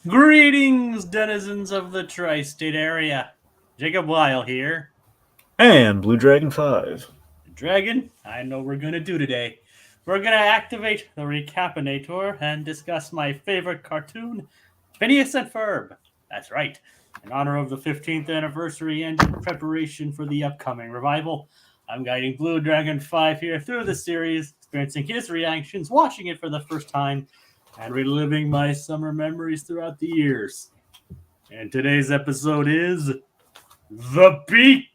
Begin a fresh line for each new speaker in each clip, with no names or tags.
Greetings, denizens of the tri-state area. Jacob Weil here.
And Blue Dragon 5.
Dragon, I know what we're going to do today. We're going to activate the Recap-inator and discuss my favorite cartoon, Phineas and Ferb. That's right. In honor of the 15th anniversary and in preparation for the upcoming revival, I'm guiding Blue Dragon 5 here through the series, experiencing his reactions, watching it for the first time, and reliving my summer memories throughout the years. And today's episode is The Beak.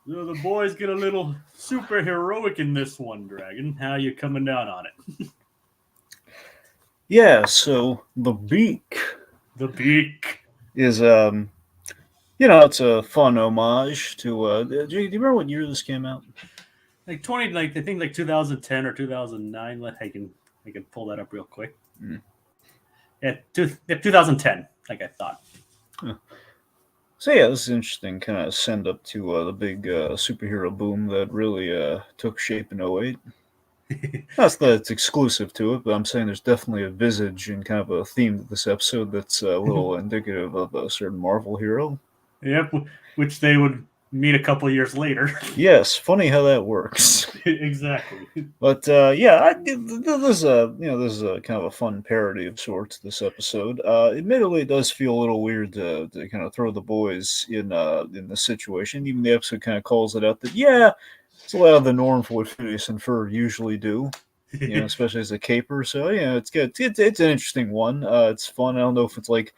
So the boys get a little superheroic in this one, Dragon. How you coming down on it?
Yeah, so the Beak
The Beak.
is it's a fun homage to do you remember what year this came out?
Like I think like 2010 or 2009. I can pull that up real quick. Yeah, 2010, like I thought.
So yeah, this is interesting kind of send up to the big superhero boom that really took shape in '08. Not that it's exclusive to it, but I'm saying there's definitely a visage and kind of a theme to this episode that's a little indicative of a certain Marvel hero.
Yep, which they would meet a couple years later.
Yes, funny how that works.
Exactly.
But this is a kind of a fun parody of sorts. This episode, admittedly, it does feel a little weird to kind of throw the boys in the situation. Even the episode kind of calls it out that it's a lot of the norm for what Phineas and Ferb usually do. Especially as a caper. So it's good. It's an interesting one. It's fun. I don't know if it's like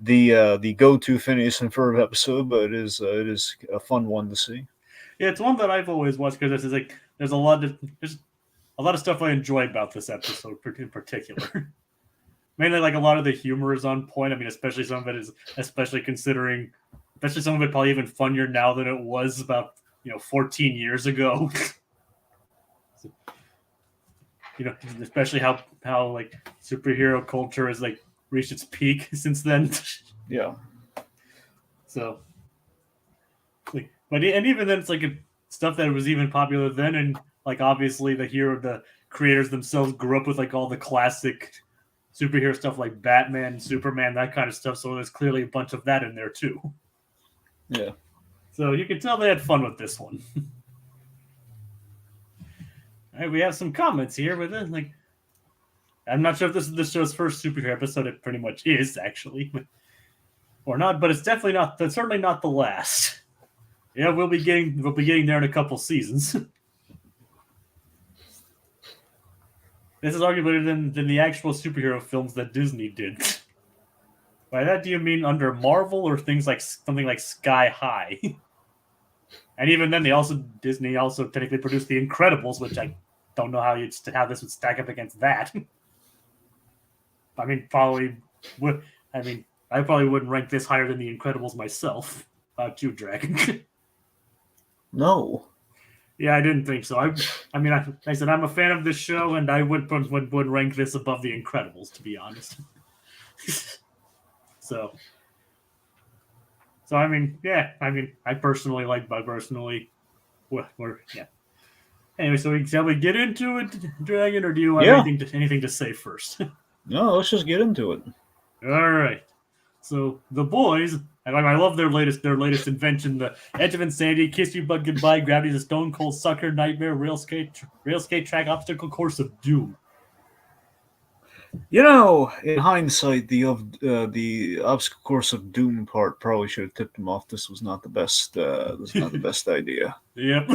the go-to Phineas and Ferb episode, but it is a fun one to see.
Yeah, it's one that I've always watched because there's a lot of stuff I enjoy about this episode in particular. Mainly, like a lot of the humor is on point. I mean, especially some of it is, especially some of it probably even funnier now than it was about 14 years ago. Especially how like superhero culture has like reached its peak since then.
Yeah.
So, and even then, it's like stuff that was even popular then, and like obviously the creators themselves grew up with like all the classic superhero stuff like Batman, Superman, that kind of stuff. So there's clearly a bunch of that in there too.
Yeah.
So you can tell they had fun with this one. All right, we have some comments here with it. Like, I'm not sure if this is the show's first superhero episode. It pretty much is, actually, or not. But it's definitely not. That's certainly not the last. Yeah, we'll be getting there in a couple seasons. This is arguably than the actual superhero films that Disney did. By that, do you mean under Marvel or something like Sky High? And even then, Disney also technically produced The Incredibles, which I don't know how this would stack up against that. I mean, probably would. I mean, I probably wouldn't rank this higher than The Incredibles myself. About you, Dragon.
No.
Yeah, I didn't think so. I said I'm a fan of this show, and I would rank this above The Incredibles, to be honest. So I mean, yeah. I mean, I personally. Yeah. Anyway, so shall we get into it, Dragon, or do you have anything to say first?
No, let's just get into it.
All right. So the boys, I love their latest invention, the Edge of Insanity, Kiss You But Goodbye, Gravity's a Stone Cold Sucker, Nightmare, Rail Skate Track, Obstacle Course of Doom.
In hindsight, the obstacle course of Doom part probably should have tipped him off. This was not the best. The best idea.
Yep.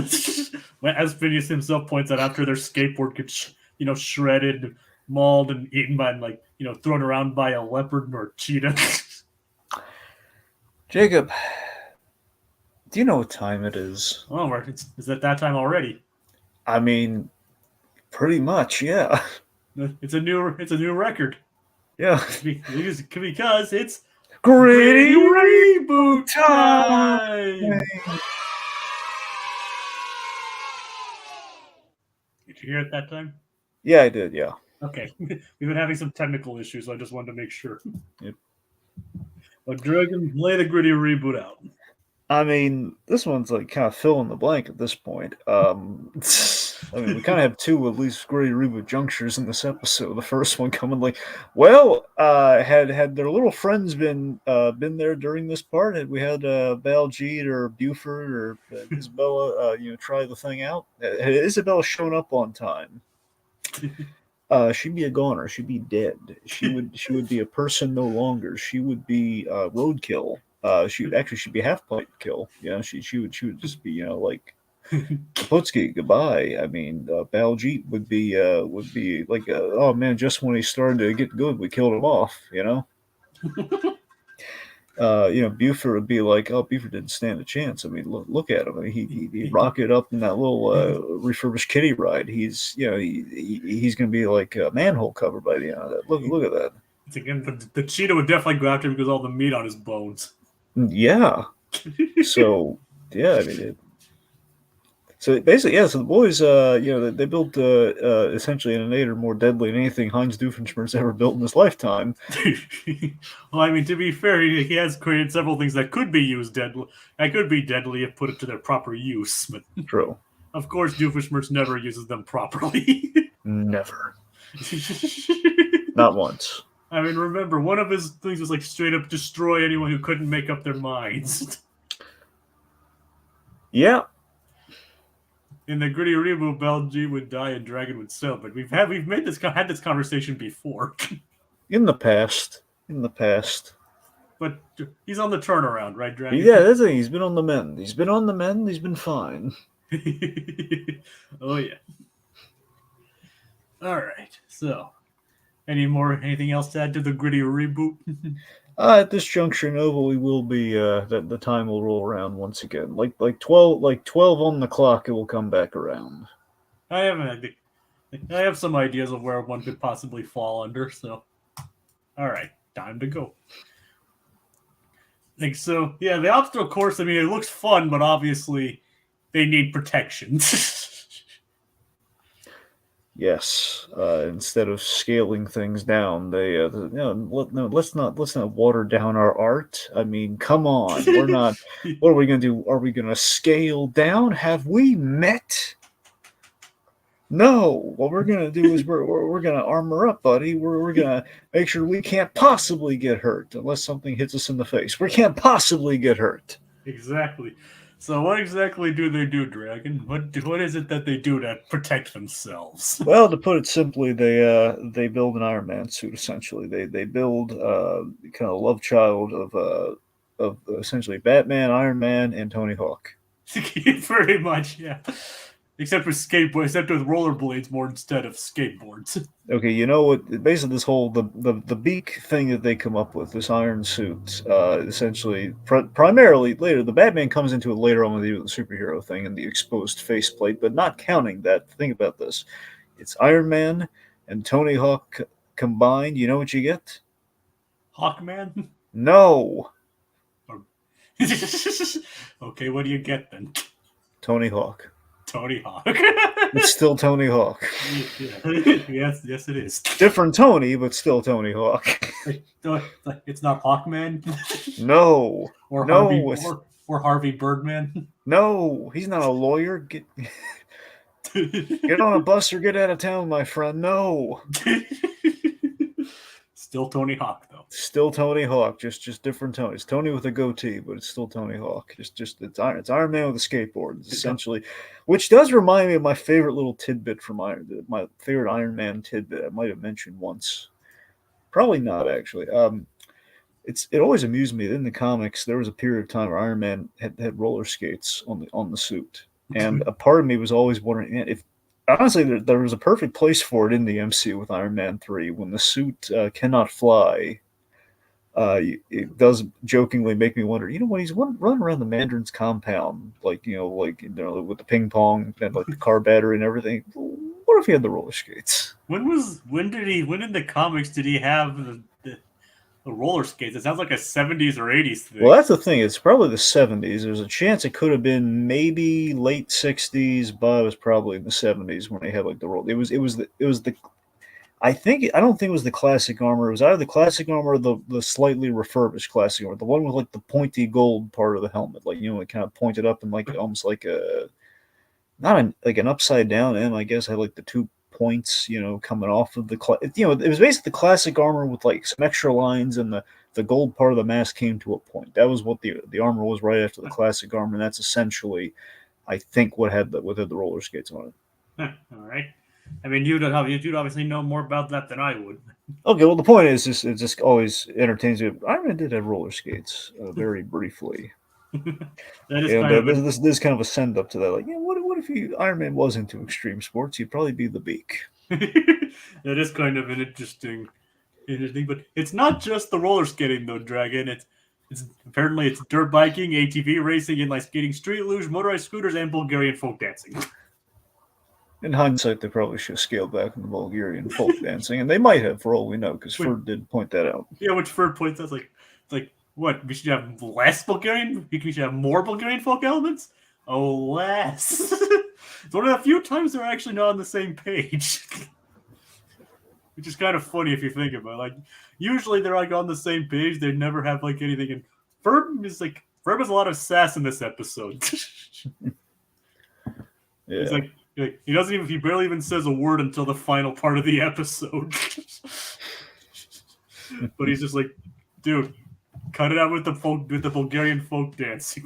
As Phineas himself points out, after their skateboard gets shredded, mauled, and eaten by thrown around by a leopard or a cheetah.
Jacob, do you know what time it is?
Oh, is it that time already?
I mean, pretty much, yeah.
It's a new record.
Yeah.
Because it's
Gritty
Reboot time! Did you hear it that time?
Yeah, I did, yeah.
Okay. We've been having some technical issues, so I just wanted to make sure.
Yep.
But Dragon, lay the Gritty Reboot out.
I mean, this one's like kind of fill in the blank at this point. I mean, we kind of have two at least great reboot junctures in this episode. The first one coming like, well, had their little friends been there during this part? Had we had Baljeet or Buford or Isabella, try the thing out? Had Isabella shown up on time? She'd be a goner. She'd be dead. She would be a person no longer. She would be roadkill. She'd be half pipe kill. She would just be like Kaputski, goodbye. I mean, Baljeet would be like, oh man, just when he started to get good, we killed him off. Buford would be like, oh, Buford didn't stand a chance. I mean, look at him. I mean, he rocketed up in that little refurbished kiddie ride. He's going to be like a manhole cover by the end of that. Look at that.
It's again, the cheetah would definitely go after him because of all the meat on his bones.
Yeah. So yeah, I mean. So basically, yeah. So the boys, they built essentially an innator more deadly than anything Heinz Doofenshmirtz ever built in his lifetime.
Well, I mean, to be fair, he has created several things that could be used deadly. That could be deadly if put it to their proper use. But
true.
Of course, Doofenshmirtz never uses them properly.
Never. Not once.
I mean, remember, one of his things was like straight up destroy anyone who couldn't make up their minds.
Yeah.
In the gritty reboot, Baljeet would die and Dragon would still. But we've had this conversation before.
In the past.
But he's on the turnaround, right, Dragon?
Yeah, that's it. He's been on the mend. He's been fine.
Oh yeah. All right. So, anything else to add to the gritty reboot?
At this juncture, Nova, we will be. The time will roll around once again. Like 12 on the clock. It will come back around.
I have some ideas of where one could possibly fall under. So, all right, time to go. So, yeah, the obstacle course. I mean, it looks fun, but obviously, they need protection.
Yes. Instead of scaling things down, they let's not water down our art. I mean, come on, we're not. What are we going to do? Are we going to scale down? Have we met? No. What we're going to do is we're going to armor up, buddy. We're going to make sure we can't possibly get hurt unless something hits us in the face. We can't possibly get hurt.
Exactly. So what exactly do they do, Dragon? What is it that they do to protect themselves?
Well, to put it simply, they build an Iron Man suit. Essentially, they build kind of love child of essentially Batman, Iron Man, and Tony Hawk.
Pretty much, yeah. Except with rollerblades more instead of skateboards.
Okay, you know what? Basically, this whole the Beak thing that they come up with, this iron suit, essentially, primarily later, the Batman comes into it later on with the superhero thing and the exposed faceplate, but not counting that. Think about this: it's Iron Man and Tony Hawk combined. You know what you get?
Hawkman?
No.
Okay, what do you get then?
Tony Hawk.
Tony Hawk.
It's still Tony Hawk.
Yeah. Yes, it is.
Different Tony, but still Tony Hawk.
It's not Hawkman?
No.
Or Harvey Birdman?
No, he's not a lawyer. Get on a bus or get out of town, my friend. No.
Still Tony Hawk, though.
Still Tony Hawk, just different Tony. It's Tony with a goatee, but it's still Tony Hawk. It's Iron Man with a skateboard, essentially. Which does remind me of my favorite little tidbit from my favorite Iron Man tidbit. I might have mentioned once. Probably not, actually. It always amused me that in the comics there was a period of time where Iron Man had roller skates on the suit, and a part of me was always wondering if. Honestly, there was a perfect place for it in the MCU with Iron Man 3. When the suit cannot fly, it does jokingly make me wonder, when he's running around the Mandarin's compound, with the ping pong and like the car battery and everything, what if he had the roller skates?
When in the comics did he have the roller skates? It sounds like a 70s or 80s thing.
Well, that's the thing. It's probably the 70s. There's a chance it could have been maybe late 60s, but it was probably in the 70s when they had like the roll. It was the. I don't think it was the classic armor. It was either the classic armor or the slightly refurbished classic armor. The one with like the pointy gold part of the helmet, like it kind of pointed up and like almost like a. not like an upside down M. I guess had like the 2 points, coming off of the it was basically the classic armor with like some extra lines, and the gold part of the mask came to a point. That was what the armor was right after the classic armor, and that's essentially, I think, what had the roller skates on it.
All right. I mean, you'd obviously know more about that than I would.
Okay, well, the point is, it just always entertains me. Iron Man did have roller skates, very briefly.
That is kind of
this is kind of a send up to that. Like, what if Iron Man was into extreme sports? He'd probably be the Beak.
that is kind of an interesting, but it's not just the roller skating though, Dragon. It's apparently it's dirt biking, ATV racing, and like skating, street luge, motorized scooters, and Bulgarian folk dancing.
In hindsight, they probably should have scaled back on the Bulgarian folk dancing, and they might have, for all we know, because Ferb did point that out.
Yeah, which Ferb points out, like what? We should have less Bulgarian. We should have more Bulgarian folk elements. Oh, less. It's one of the few times they're actually not on the same page. Which is kind of funny if you think about it. Like, usually they're like on the same page. They never have like anything. And Ferb has a lot of sass in this episode.
Yeah.
He's like he barely even says a word until the final part of the episode. But he's just like, dude, cut it out with the Bulgarian folk dancing.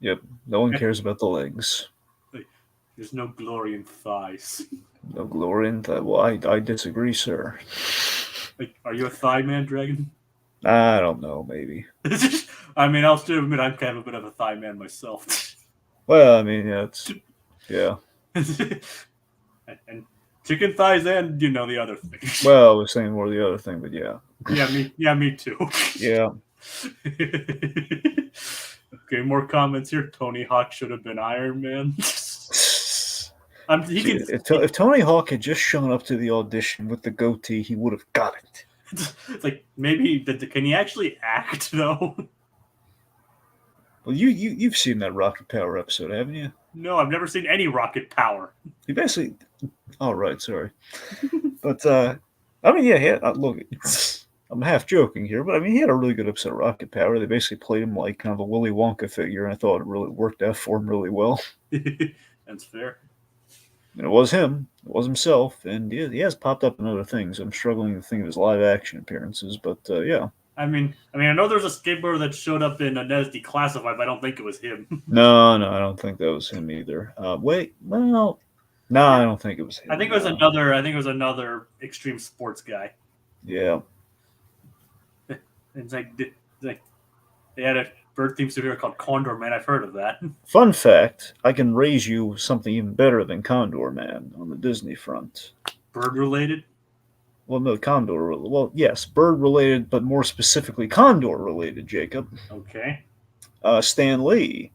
Yep. No one cares about the legs.
There's no glory in thighs.
No glory in thighs. Well, I disagree, sir.
Like, are you a thigh man, Dragon?
I don't know, maybe.
I mean, I'll still admit I'm kind of a bit of a thigh man myself.
Well, I mean, yeah.
And chicken thighs and, the other thing.
Well, I was saying more the other thing, but yeah.
Me too.
Yeah.
Okay, more comments here. Tony Hawk should have been Iron Man.
If Tony Hawk had just shown up to the audition with the goatee, he would have got it.
It's like, maybe, can he actually act, though?
Well, you've seen that Rocket Power episode, haven't you?
No, I've never seen any Rocket Power.
You basically... Oh, right, sorry. But, I mean, yeah, look, I'm half joking here, but I mean, he had a really good episode of Rocket Power. They basically played him like kind of a Willy Wonka figure, and I thought it really worked out for him really well.
That's fair.
And it was him. It was himself. And he has popped up in other things. I'm struggling to think of his live action appearances, but yeah.
I mean, I know there's a skateboarder that showed up in Nez Declassified, but I don't think it was him.
No, I don't think that was him either. Wait, well, no, I don't think it was him.
I think it was another extreme sports guy.
Yeah.
It's like they had a bird themed superhero called Condor Man. I've heard of that.
Fun fact: I can raise you something even better than Condor Man on the Disney front.
Bird related?
Well, no, Condor. Well, yes, bird related, but more specifically, Condor related. Jacob.
Okay.
Stan Lee.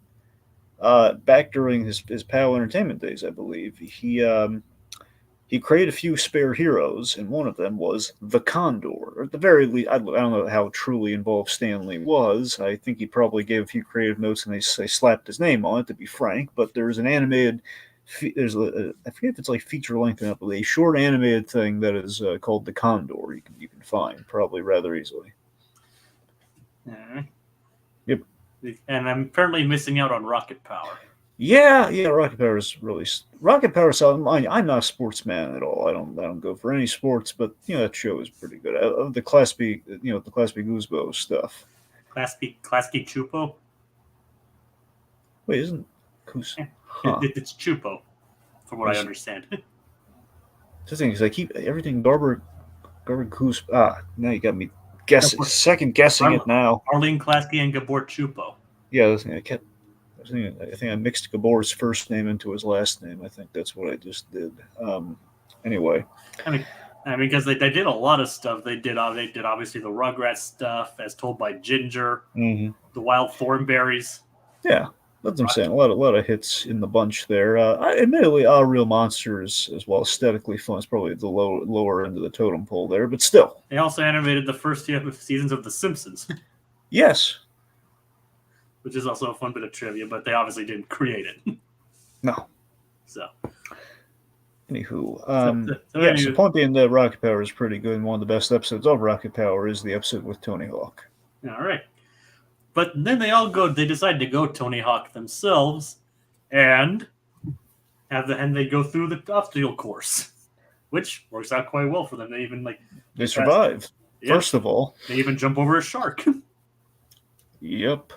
Back during his PAL Entertainment days, I believe, he created a few spare heroes, and one of them was the Condor. Or at the very least, I don't know how truly involved Stan Lee was. I think he probably gave a few creative notes, and they slapped his name on it, to be frank. But there's an animated, I forget if it's like feature length enough, but a short animated thing that is called the Condor. You can find probably rather easily. Yep.
And I'm apparently missing out on Rocket Power.
Yeah, Rocket Power is really Rocket Power. So I'm not a sportsman at all. I don't go for any sports, but that show is pretty good. The Class B, the Class B Goosebumps stuff.
Class B Chupo.
Wait, isn't Goose? Huh.
It's Chupo, from what I understand.
The thing is, I keep everything Garber Goose. Now you got me guessing. Second guessing it now.
Arlene Klasky and Gabor Chupo.
Yeah, I think I mixed Gabor's first name into his last name. I think that's what I just did. Anyway.
I mean, because they did a lot of stuff. They did obviously the Rugrats stuff, as told by Ginger,
the
Wild Thornberries.
Yeah, that's what I'm saying. A lot of hits in the bunch there. Admittedly, Our Real Monsters, as well, aesthetically fun. It's probably the lower end of the totem pole there, but still.
They also animated the first seasons of The Simpsons.
Yes.
Which is also a fun bit of trivia, but they obviously didn't create it.
No.
So.
Anywho. So point being that Rocket Power is pretty good, and one of the best episodes of Rocket Power is the episode with Tony Hawk.
All right. But then they decide to go Tony Hawk themselves, and they go through the obstacle course, which works out quite well for them. They even
They survive.
Yep.
First of all,
they even jump over a shark.
Yep.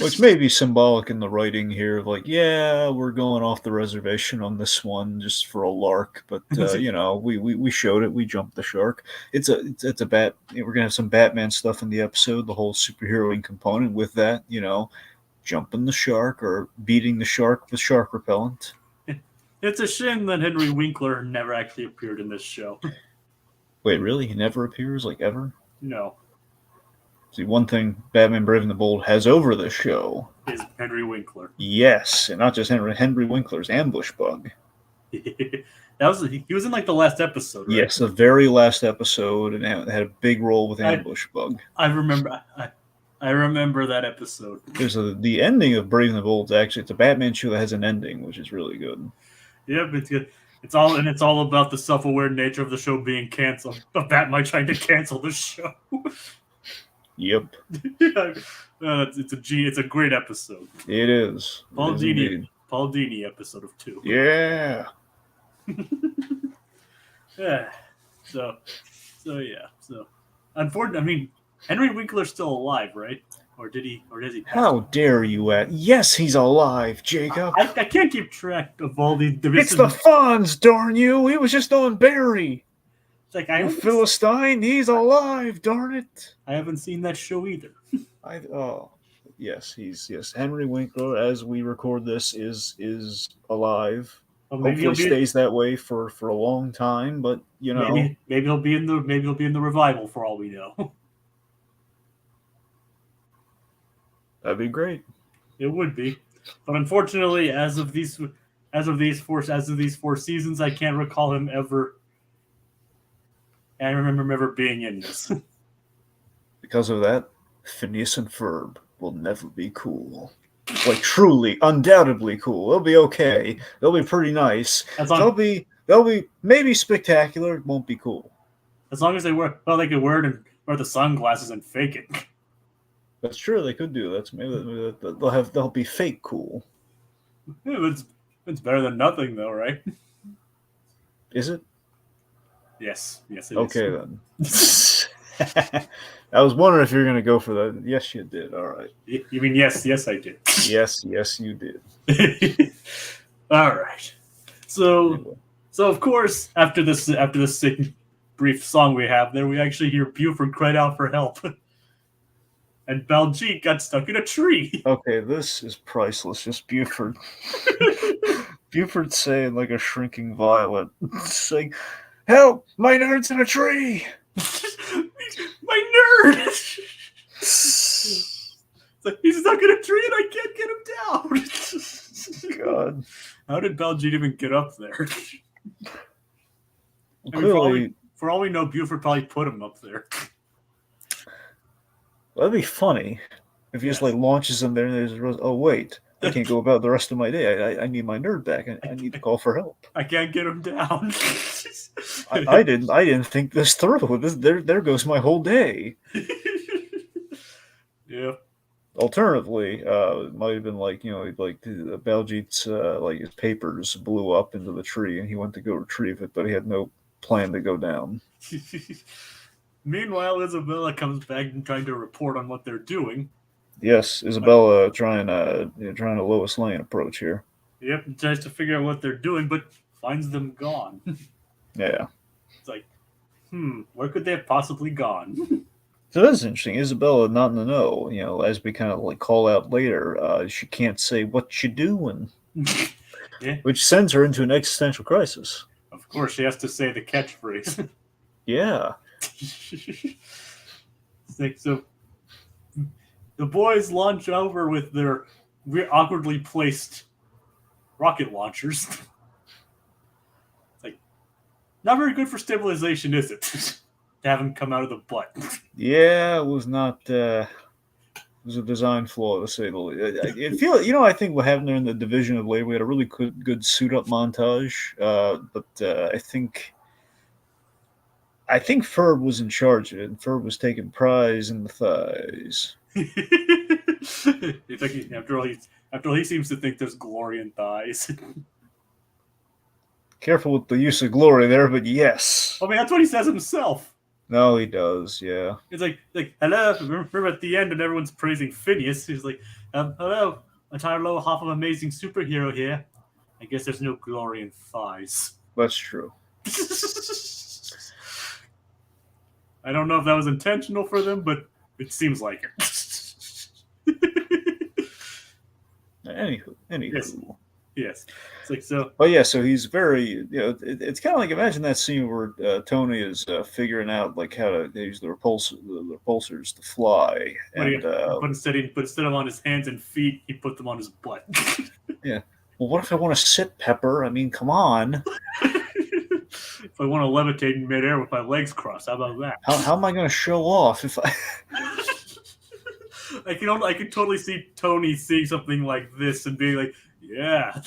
Which may be symbolic in the writing here of yeah, we're going off the reservation on this one just for a lark, but we showed it. We jumped the shark. It's a bat. We're gonna have some Batman stuff in the episode. The whole superheroing component with that, jumping the shark or beating the shark with shark repellent.
It's a shame that Henry Winkler never actually appeared in this show.
Wait, really? He never appears ever?
No.
See, one thing Batman Brave and the Bold has over the show
is Henry Winkler.
Yes, and not just Henry Winkler's ambush bug.
He was in the last episode, right?
Yes, the very last episode, and had a big role with ambush bug.
I remember that episode.
There's the ending of Brave and the Bold. Actually, it's a Batman show that has an ending, which is really good.
Yep, it's good. It's all about the self-aware nature of the show being canceled. Of Batman trying to cancel the show.
Yep.
It's a great episode.
It is.
Paul Dini episode of 2.
Yeah.
Yeah. So unfortunately, Henry Winkler's still alive, right? Or does he pass?
How dare you Yes, he's alive, Jacob.
I can't keep track of all the
It's the Fonz, darn you. He was just on Barry. It's Philistine, he's alive, darn it.
I haven't seen that show either.
Yes, Henry Winkler, as we record this, is alive. Well, hopefully stays that way for a long time, but
maybe he'll be in the revival for all we know.
That'd be great.
It would be, but unfortunately, as of these 4 seasons, I can't recall him ever. I remember him ever being in this.
Because of that, Phineas and Ferb will never be cool. Truly, undoubtedly cool. They'll be okay. They'll be pretty nice. They'll be maybe spectacular. It won't be cool.
As long as they could wear the sunglasses and fake it.
That's true. They could do that. Maybe they'll be fake cool.
Yeah, it's better than nothing, though, right?
Is it?
Yes, it is.
Okay, then. I was wondering if you were going to go for that. Yes, you did. All right.
You mean yes, I did.
Yes, you did.
All right. So of course, after this sick, brief song we have there, we actually hear Buford cry out for help. And Baljeet got stuck in a tree.
Okay, this is priceless. Just Buford. Buford saying like a shrinking violet. Saying, help! My nerd's in a tree!
My nerd! He's stuck in a tree and I can't get him down!
God.
How did Baljeet even get up there?
Clearly,
for all we know, Buford probably put him up there.
That'd be funny if he just launches him there and there's wait, I can't go about the rest of my day. I need my nerd back. I need to call for help.
I can't get him down.
I didn't think this through. There goes my whole day.
Yeah.
Alternatively, it might have been Baljeet's his papers blew up into the tree and he went to go retrieve it, but he had no plan to go down.
Meanwhile, Isabella comes back and trying to report on what they're doing.
Yes, Isabella trying a Lois Lane approach here.
Yep, tries to figure out what they're doing, but finds them gone.
Yeah.
It's like, where could they have possibly gone?
So that's interesting. Isabella not in the know. As we kind of call out later, she can't say what you doing,
Yeah.
Which sends her into an existential crisis.
Of course, she has to say the catchphrase.
Yeah.
So the boys launch over with their awkwardly placed rocket launchers. Not very good for stabilization, is it? To have them come out of the butt.
Yeah, it was not. It was a design flaw, to say the least. I think what happened there in the Division of Labor, we had a really good suit up montage, but I think Ferb was in charge of it, and Ferb was taking prize in the thighs.
It's like after all, he seems to think there's glory in thighs.
Careful with the use of glory there, but yes.
I mean, that's what he says himself.
No, he does, yeah.
It's like hello. Remember at the end, and everyone's praising Phineas. He's like, hello, entire low half of amazing superhero here. I guess there's no glory in thighs.
That's true.
I don't know if that was intentional for them, but it seems like it.
Anywho.
Yes. It's like so.
But yeah, so he's very, it's kind of like, imagine that scene where Tony is figuring out like how to use the repulsors to fly,
but instead of on his hands and feet, he put them on his butt.
Yeah. Well, what if I want to sit, Pepper? I mean, come on.
If I want to levitate in midair with my legs crossed, how about that?
How am I going to show off if I?
I can totally see Tony seeing something like this and being like, "Yeah,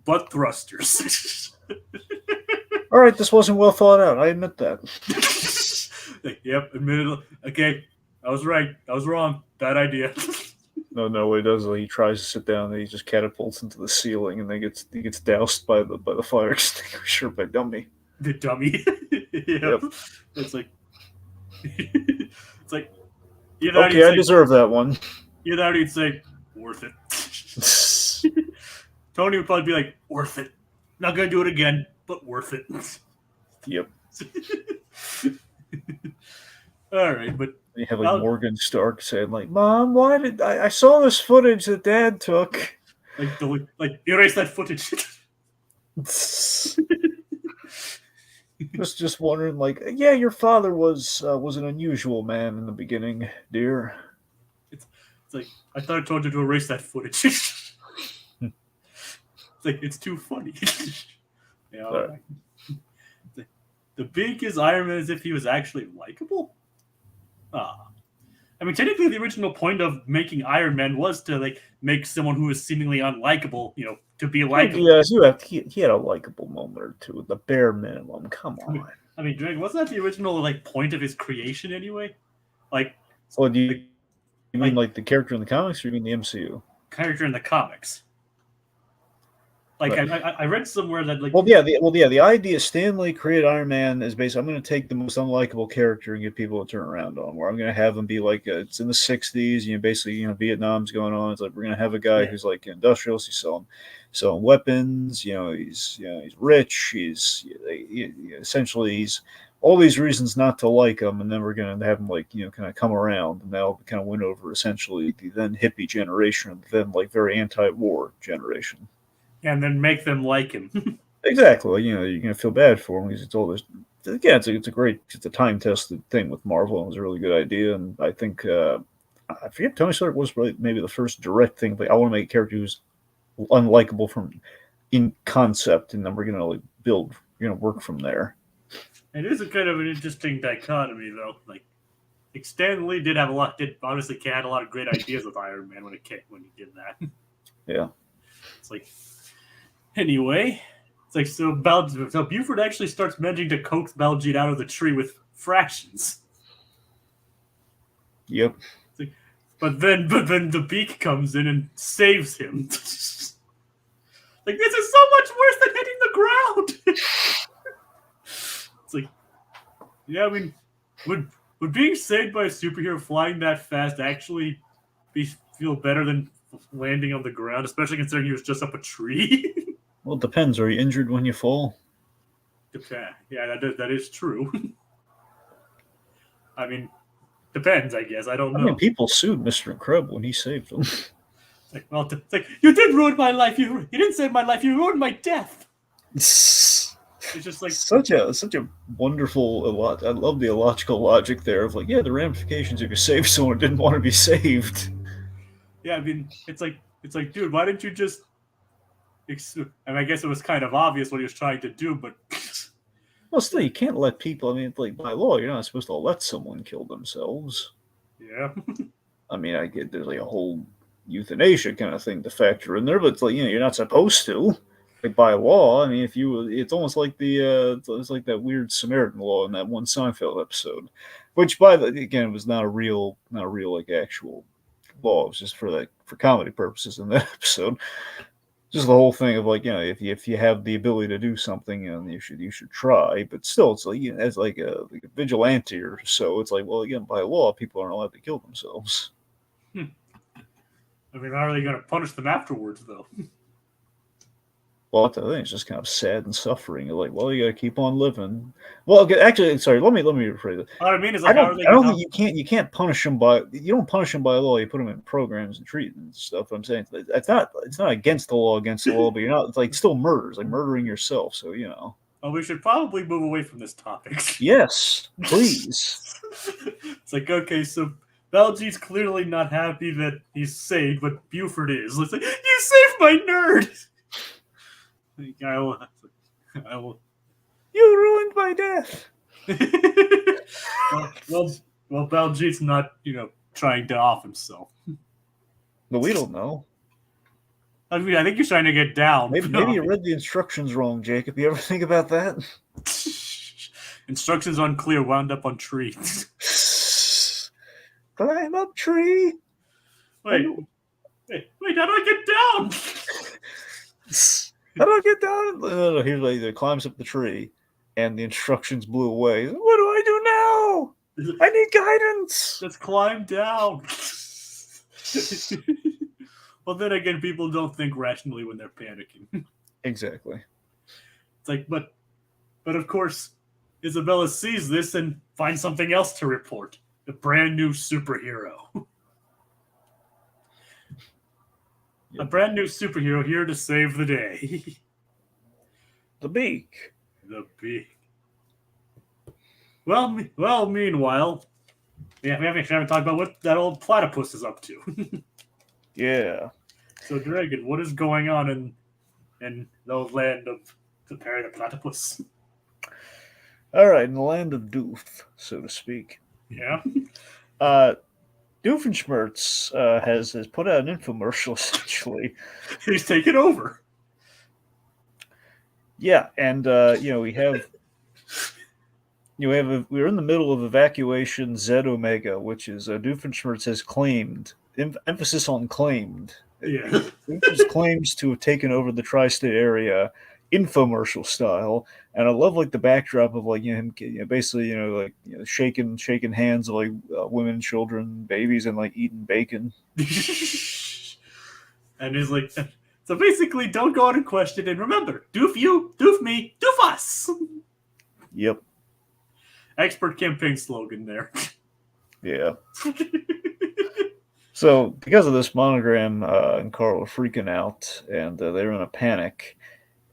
butt thrusters."
All right, this wasn't well thought out. I admit that.
Like, yep, admitted. Okay, I was right. I was wrong. Bad idea.
No, what he does is he tries to sit down and he just catapults into the ceiling and then he gets doused by the fire extinguisher by Dummy.
The dummy. Yep. It's like
okay, I deserve that one.
Either that or you'd say, worth it. Tony would probably be like, worth it. Not gonna do it again, but worth it.
Yep.
All right, but
you have like Morgan Stark saying like, "Mom, why did I saw this footage that Dad took?"
Like erase that footage.
just wondering, like, yeah, your father was an unusual man in the beginning, dear.
It's like I thought I told you to erase that footage. It's like it's too funny. Yeah. Right. The Beak is Iron Man as if he was actually likable. I mean, technically, the original point of making Iron Man was to like make someone who is seemingly unlikable, to be likable.
Yes, he had a likable moment or two, the bare minimum. Come on.
I mean, Drake, wasn't that the original like point of his creation anyway? Like,
well, do you mean like the character in the comics, or you mean the MCU?
Character in the comics. Like right. I read somewhere that like
the idea Stan Lee created Iron Man is basically I'm going to take the most unlikable character and get people to turn around on. Where I'm going to have them be like it's in the '60s, basically Vietnam's going on. It's like we're going to have a guy who's like industrialist, he's selling weapons. He's rich. He's essentially he's all these reasons not to like him, and then we're going to have him like kind of come around, and that'll kind of win over essentially the then hippie generation, then like very anti-war generation.
And then make them like him.
Exactly. You're going to feel bad for him because it's all this. Again, it's a time-tested thing with Marvel. It was a really good idea, and I think I forget Tony Stark was really maybe the first direct thing. Like I want to make a character who's unlikable in concept, and then we're going to like build, work from there. It
is a kind of an interesting dichotomy, though. Like Stan Lee did honestly had a lot of great ideas with Iron Man when he did that.
Yeah.
It's like. Anyway, it's like so Buford actually starts managing to coax Baljeet out of the tree with fractions.
Yep.
Like, but then the Beak comes in and saves him. Like this is so much worse than hitting the ground. It's like, yeah, I mean, would being saved by a superhero flying that fast actually feel better than landing on the ground, especially considering he was just up a tree?
Well, it depends. Are you injured when you fall?
Yeah, that is true. I mean, depends, I guess. I don't know. I mean,
people sued Mr. Incredible when he saved them.
It's like, you did ruin my life. You didn't save my life. You ruined my death.
It's
just like
such a wonderful. I love the illogical logic there of like, yeah, the ramifications if you save someone who didn't want to be saved.
Yeah, I mean, it's like, dude, why didn't you just? And I guess it was kind of obvious what he was trying to do, but
well, still, you can't let people. I mean, like by law, you're not supposed to let someone kill themselves.
Yeah.
I mean, I get there's like a whole euthanasia kind of thing to factor in there, but it's like you're not supposed to. Like by law, I mean, it's almost like it's like that weird Samaritan law in that one Seinfeld episode, which again was not a real like actual law. It was just for comedy purposes in that episode. Just the whole thing of like, if you have the ability to do something, you should try. But still, it's like, as like a vigilante or so. It's like, well, again, by law, people aren't allowed to kill themselves.
I mean, how are they going to punish them afterwards, though?
Well, I think it's just kind of sad and suffering. You're like, well, you got to keep on living. Well, okay, actually, sorry. Let me rephrase it.
What I mean is,
I
like, how are they?
don't think you can't punish them by law. You put them in programs and treatment and stuff. I'm saying it's not against the law, but you're not. It's like still murder. It's like murdering yourself. So
Well, we should probably move away from this topic.
Yes, please.
It's like, okay, so Baljeet's clearly not happy that he's saved, but Buford is. It's like, you saved my nerd. I will.
You ruined my death.
well, Baljeet's not, trying to off himself.
But we don't know.
I mean, I think he's trying to get down.
Maybe you read the instructions wrong, Jacob. You ever think about that?
Instructions unclear, wound up on tree.
Climb up tree.
Wait, how do I get down?
How do I get down? No, here's like he climbs up the tree, and the instructions blew away. What do I do now? I need guidance.
Just climb down. Well, then again, people don't think rationally when they're panicking.
Exactly.
It's like, but of course, Isabella sees this and finds something else to report. A brand new superhero. Yep. A brand new superhero here to save the day.
The Beak.
The Beak. Well, meanwhile, we haven't talked about what that old platypus is up to.
Yeah.
So, Dragon, what is going on in the land of the platypus?
All right, in the land of Doof, so to speak.
Yeah.
Doofenshmirtz has put out an infomercial, essentially.
He's taken over.
Yeah, and we're in the middle of evacuation Z Omega, which is Doofenshmirtz has claimed, emphasis on claimed.
Yeah.
Doofenshmirtz claims to have taken over the tri-state area, infomercial style, and I love like the backdrop of like him basically shaking hands of like women, children, babies, and like eating bacon.
And he's like, so basically, don't go out and question, and remember, doof you, doof me, doof us.
Yep.
Expert campaign slogan there.
Yeah. So because of this, Monogram and Carl are freaking out, and they're in a panic.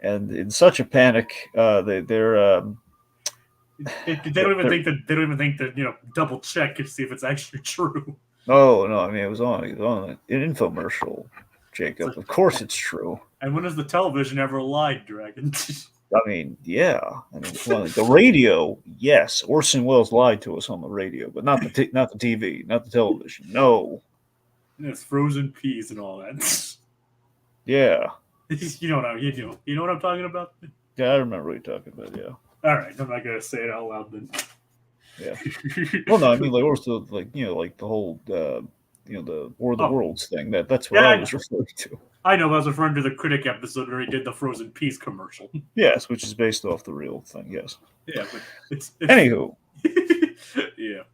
And in such a panic, they don't
even think that double check to see if it's actually true.
Oh no! I mean, it was on an infomercial, Jacob. Of course, it's true.
And when has the television ever lied, Dragon?
I mean, yeah. I mean, well, the radio, yes. Orson Welles lied to us on the radio, but not the TV, not the television. No.
It's frozen peas and all that.
Yeah.
You know what I'm talking about?
Yeah, I remember what you're talking about. Yeah.
All right, I'm not gonna say it out loud then.
Yeah. Well, no, I mean, like also like the whole the War of the Worlds thing. That's what I was referring to.
I know, I was referring to the Critic episode where he did the frozen peas commercial.
Yes, which is based off the real thing. Yes.
Yeah, but it's
anywho.
Yeah.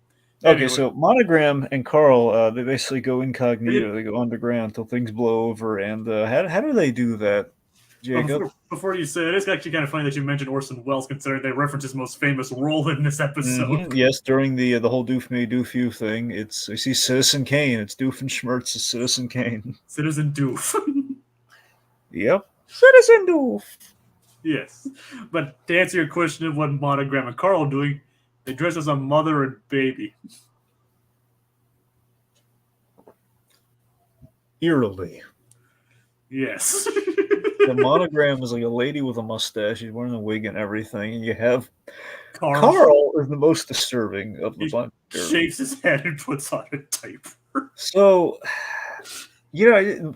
Okay,
anyway.
So Monogram and Carl, they basically go incognito. They go underground until things blow over. And how do they do that, Jacob?
Before you say it, it's actually kind of funny that you mentioned Orson Welles, considering they reference his most famous role in this episode.
Mm-hmm. Yes, during the whole Doof Me, Doof You thing, we see Citizen Kane. It's Doofenshmirtz as Citizen Kane.
Citizen Doof.
Yep. Citizen Doof.
Yes. But to answer your question of what Monogram and Carl are doing, they dress as a mother and baby.
Eerily.
Yes.
The Monogram is like a lady with a mustache. She's wearing a wig and everything. And you have
Carl
is the most disturbing of the bunch.
Shaves his head and puts on a diaper.
So,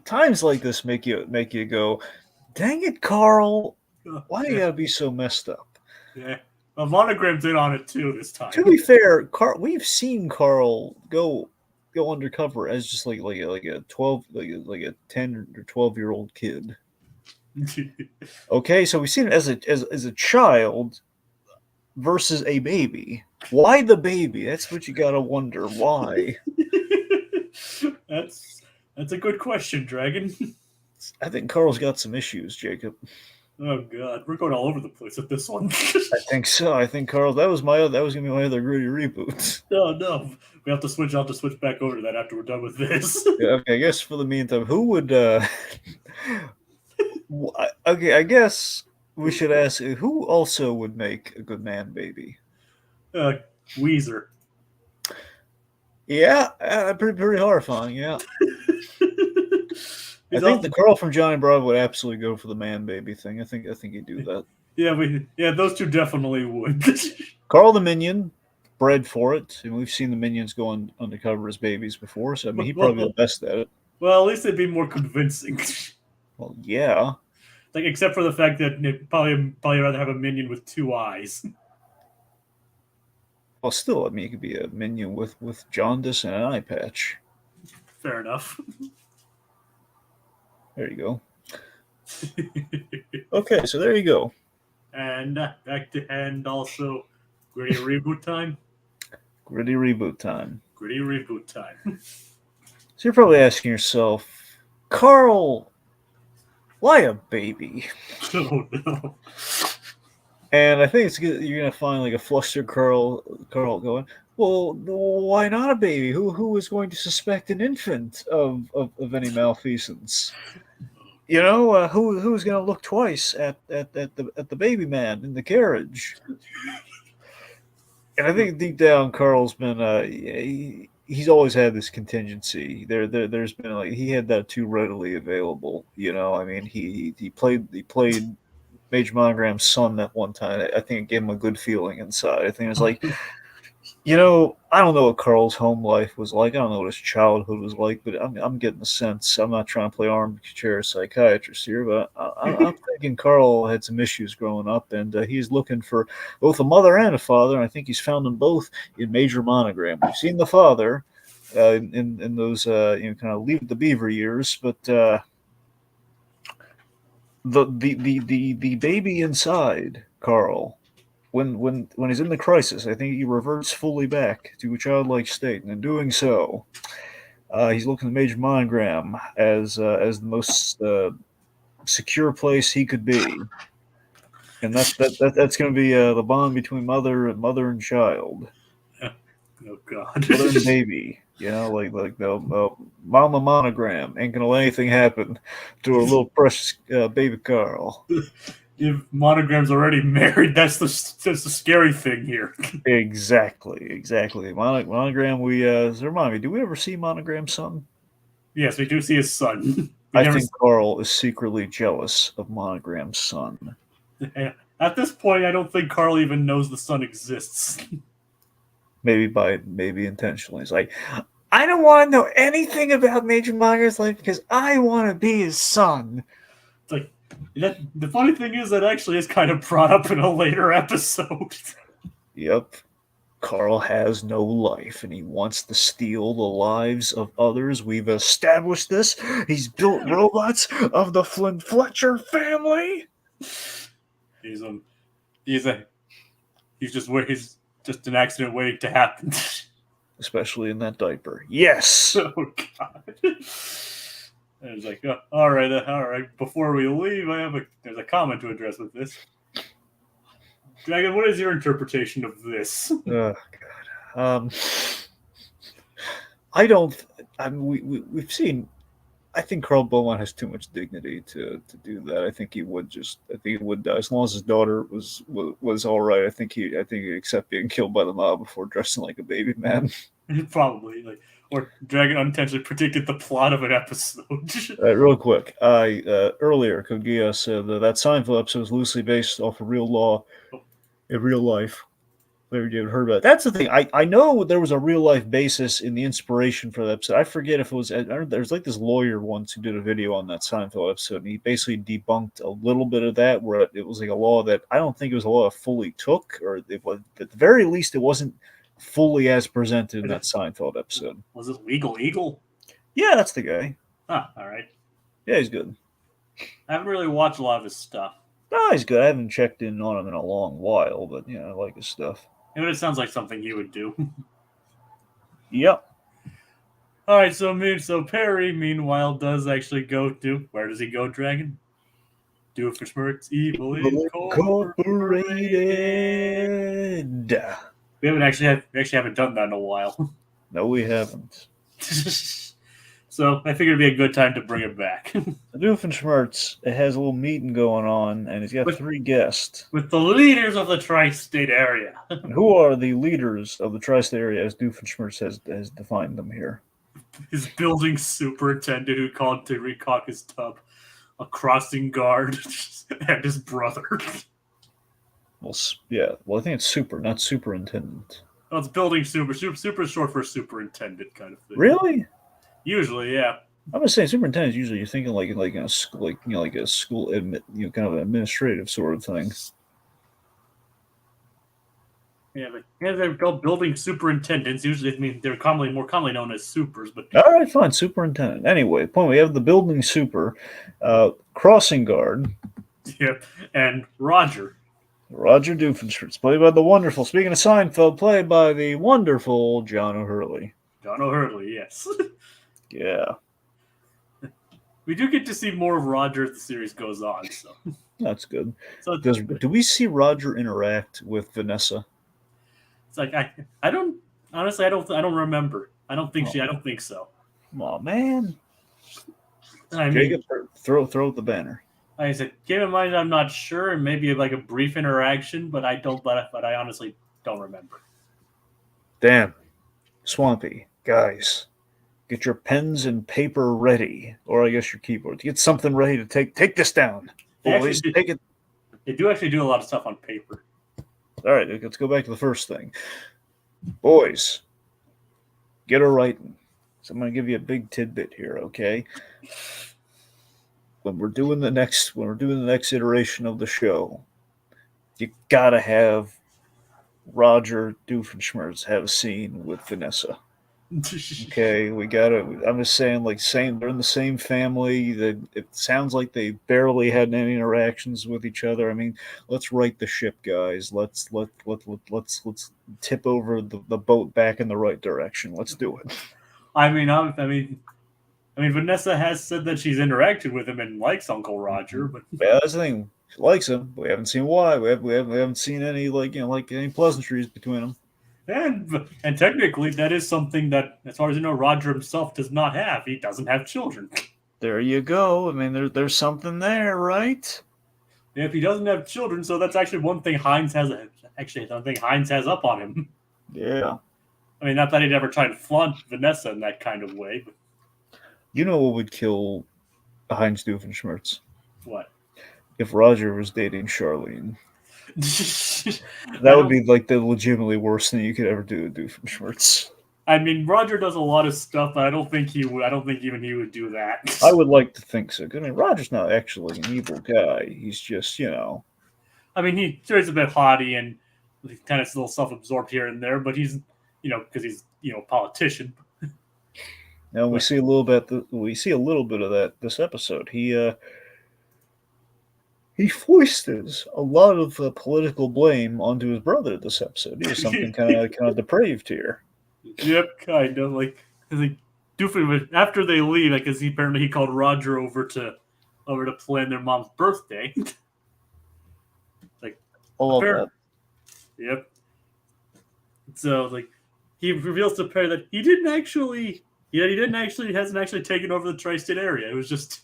times like this make you go, dang it, Carl. Why do you gotta be so messed up?
Yeah. Well, Monogram's in on it too this time.
To be fair, we've seen Carl go go undercover as just like a 12 like a 10 or 12-year-old kid. Okay, so we've seen it as a child versus a baby. Why the baby? That's what you gotta wonder. Why?
that's a good question, Dragon.
I think Carl's got some issues, Jacob.
Oh God, we're going all over the place with this one.
I think so. I think Carl. That was gonna be my other gritty reboot.
Oh no, we have to switch. I'll have to switch back over to that after we're done with this.
Yeah, okay, I guess for the meantime, who would? Okay, I guess we should ask who also would make a good man baby.
uh, Weezer.
Yeah, pretty horrifying. Yeah, I
He's
think
also,
the Carl from Johnny Bravo would absolutely go for the man baby thing. I think he'd do that.
yeah, those two definitely would.
Carl the Minion, bred for it, and we've seen the Minions go undercover as babies before. So I mean, he'd probably be the best at it.
Well, at least it'd be more convincing.
Well, yeah.
Like, except for the fact that they'd probably rather have a minion with 2 eyes.
Well, still, I mean, it could be a Minion with jaundice and an eye patch.
Fair enough.
There you go. Okay, so there you go.
And back to and also gritty reboot time.
Gritty reboot time.
Gritty reboot time.
So you're probably asking yourself, Carl, why a baby?
Oh no.
And I think it's good. You're gonna find like a flustered Carl going, well, why not a baby? Who is going to suspect an infant of any malfeasance? You know, who's gonna look twice at the baby man in the carriage? And I think deep down, Carl's been he's always had this contingency. There's been like he had that too readily available. You know, I mean, he played Major Monogram's son that one time. I think it gave him a good feeling inside. I think it was like, you know, I don't know what Carl's home life was like. I don't know what his childhood was like, but I'm getting the sense. I'm not trying to play armchair psychiatrist here, but I'm thinking Carl had some issues growing up, and he's looking for both a mother and a father. And I think he's found them both in Major Monogram. We've seen the father in those kind of Leave It to Beaver years, but the baby inside Carl. When he's in the crisis, I think he reverts fully back to a childlike state, and in doing so, he's looking at Major Monogram as the most secure place he could be, and that's going to be the bond between mother and child,
Oh God.
mother and baby. You know, like the Mama Monogram ain't gonna let anything happen to her little precious baby Carl.
If Monogram's already married, that's the scary thing here.
Exactly. Monogram. Remind me. Do we ever see Monogram's son?
Yes, we do see his son.
I think Carl is secretly jealous of Monogram's son.
At this point, I don't think Carl even knows the son exists.
Maybe intentionally. It's like, I don't want to know anything about Major Monogram's life because I want to be his son.
It's like, the funny thing is that actually is kind of brought up in a later episode.
Yep. Carl has no life and he wants to steal the lives of others. We've established this. He's built robots of the Flynn Fletcher family.
He's just an accident waiting to happen.
Especially in that diaper. Yes.
Oh God. And it's like, all right. Before we leave, there's a comment to address with this. Dragon, what is your interpretation of this?
Oh God. I don't. I mean, we've seen. I think Carl Beaumont has too much dignity to do that. I think he would die as long as his daughter was all right. I think he'd accept being killed by the mob before dressing like a baby man.
Probably, or Dragon unintentionally predicted the plot of an episode.
Real quick, earlier Kogia said that Seinfeld episode was loosely based off of real law in real life. Maybe you heard about it. That's the thing. I know there was a real life basis in the inspiration for that episode. I forget if it was. There's like this lawyer once who did a video on that Seinfeld episode, and he basically debunked a little bit of that, where it was like a law that I don't think it was a law that fully took, or it was, at the very least, it wasn't fully as presented in that Seinfeld episode.
Was it Legal Eagle?
Yeah, that's the guy.
Huh, all right.
Yeah, he's good.
I haven't really watched a lot of his stuff.
No, he's good. I haven't checked in on him in a long while, but I like his stuff.
But it sounds like something he would do.
Yep.
All right, so Perry, meanwhile, does actually go to where does he go, Dragon? Doofenshmirtz, Evil Incorporated. We haven't done that in a while.
No, we haven't.
So I figured it'd be a good time to bring it back.
Doofenshmirtz has a little meeting going on, and he's got 3 guests.
With the leaders of the tri-state area.
Who are the leaders of the tri-state area as Doofenshmirtz has defined them here?
His building superintendent who called to recock his tub, a crossing guard, and his brother.
Well, yeah. Well, I think it's super, not superintendent.
Well, it's building super. Super is short for superintendent kind of thing.
Really?
Usually, yeah.
I'm gonna say superintendent. Usually, you're thinking like a school, like a school, kind of an administrative sort of thing.
Yeah, but they're called building superintendents. Usually, I mean, they're more commonly known as supers. But
all right, fine, superintendent. Anyway, point we have the building super, crossing guard.
Yep, and Roger
Doofenshmirtz, played by the wonderful. Speaking of Seinfeld, played by the wonderful John O'Hurley.
John O'Hurley, yes.
Yeah.
We do get to see more of Roger as the series goes on, so
that's good.
So
do we see Roger interact with Vanessa?
It's like I don't remember. I don't think so.
Oh man.
I mean,
Jacob, throw the banner.
Like I said, keep in mind I'm not sure, and maybe like a brief interaction, but I honestly don't remember.
Damn. Swampy. Guys, get your pens and paper ready. Or I guess your keyboard. Get something ready to take this down. Boys, take it.
They do actually do a lot of stuff on paper.
All right, let's go back to the first thing. Boys, get a writing. So I'm going to give you a big tidbit here, okay? When we're doing the next iteration of the show, you gotta have Roger Doofenshmirtz have a scene with Vanessa. Okay, we gotta. I'm just saying, they're in the same family. It sounds like they barely had any interactions with each other. I mean, let's right the ship, guys. Let's tip over the boat back in the right direction. Let's do it.
I mean, Vanessa has said that she's interacted with him and likes Uncle Roger, but
yeah, that's the thing. She likes him. We haven't seen why. We haven't seen any any pleasantries between them.
And technically, that is something that, as far as you know, Roger himself does not have. He doesn't have children.
There you go. I mean, there's something there, right?
Yeah, if he doesn't have children, so that's actually one thing Hines has up on him.
Yeah.
I mean, not that he'd ever try to flaunt Vanessa in that kind of way, but
you know what would kill Heinz Doofenshmirtz?
What?
If Roger was dating Charlene. That would be like the legitimately worst thing you could ever do to Doofenshmirtz.
I mean, Roger does a lot of stuff, but I don't think even he would do that.
I would like to think so. I mean, Roger's not actually an evil guy. He's just,
I mean, he's a bit haughty and kind of a little self-absorbed here and there, but he's, because he's, a politician.
Now we see a little bit of that this episode. He foists a lot of political blame onto his brother this episode. He was something kind of depraved here.
Yep, kind of like Doofenshmirtz. After they leave, because he called Roger over to plan their mom's birthday.
I love that.
Yep. So he reveals to Perry that he hasn't actually taken over the tri-state area. It was just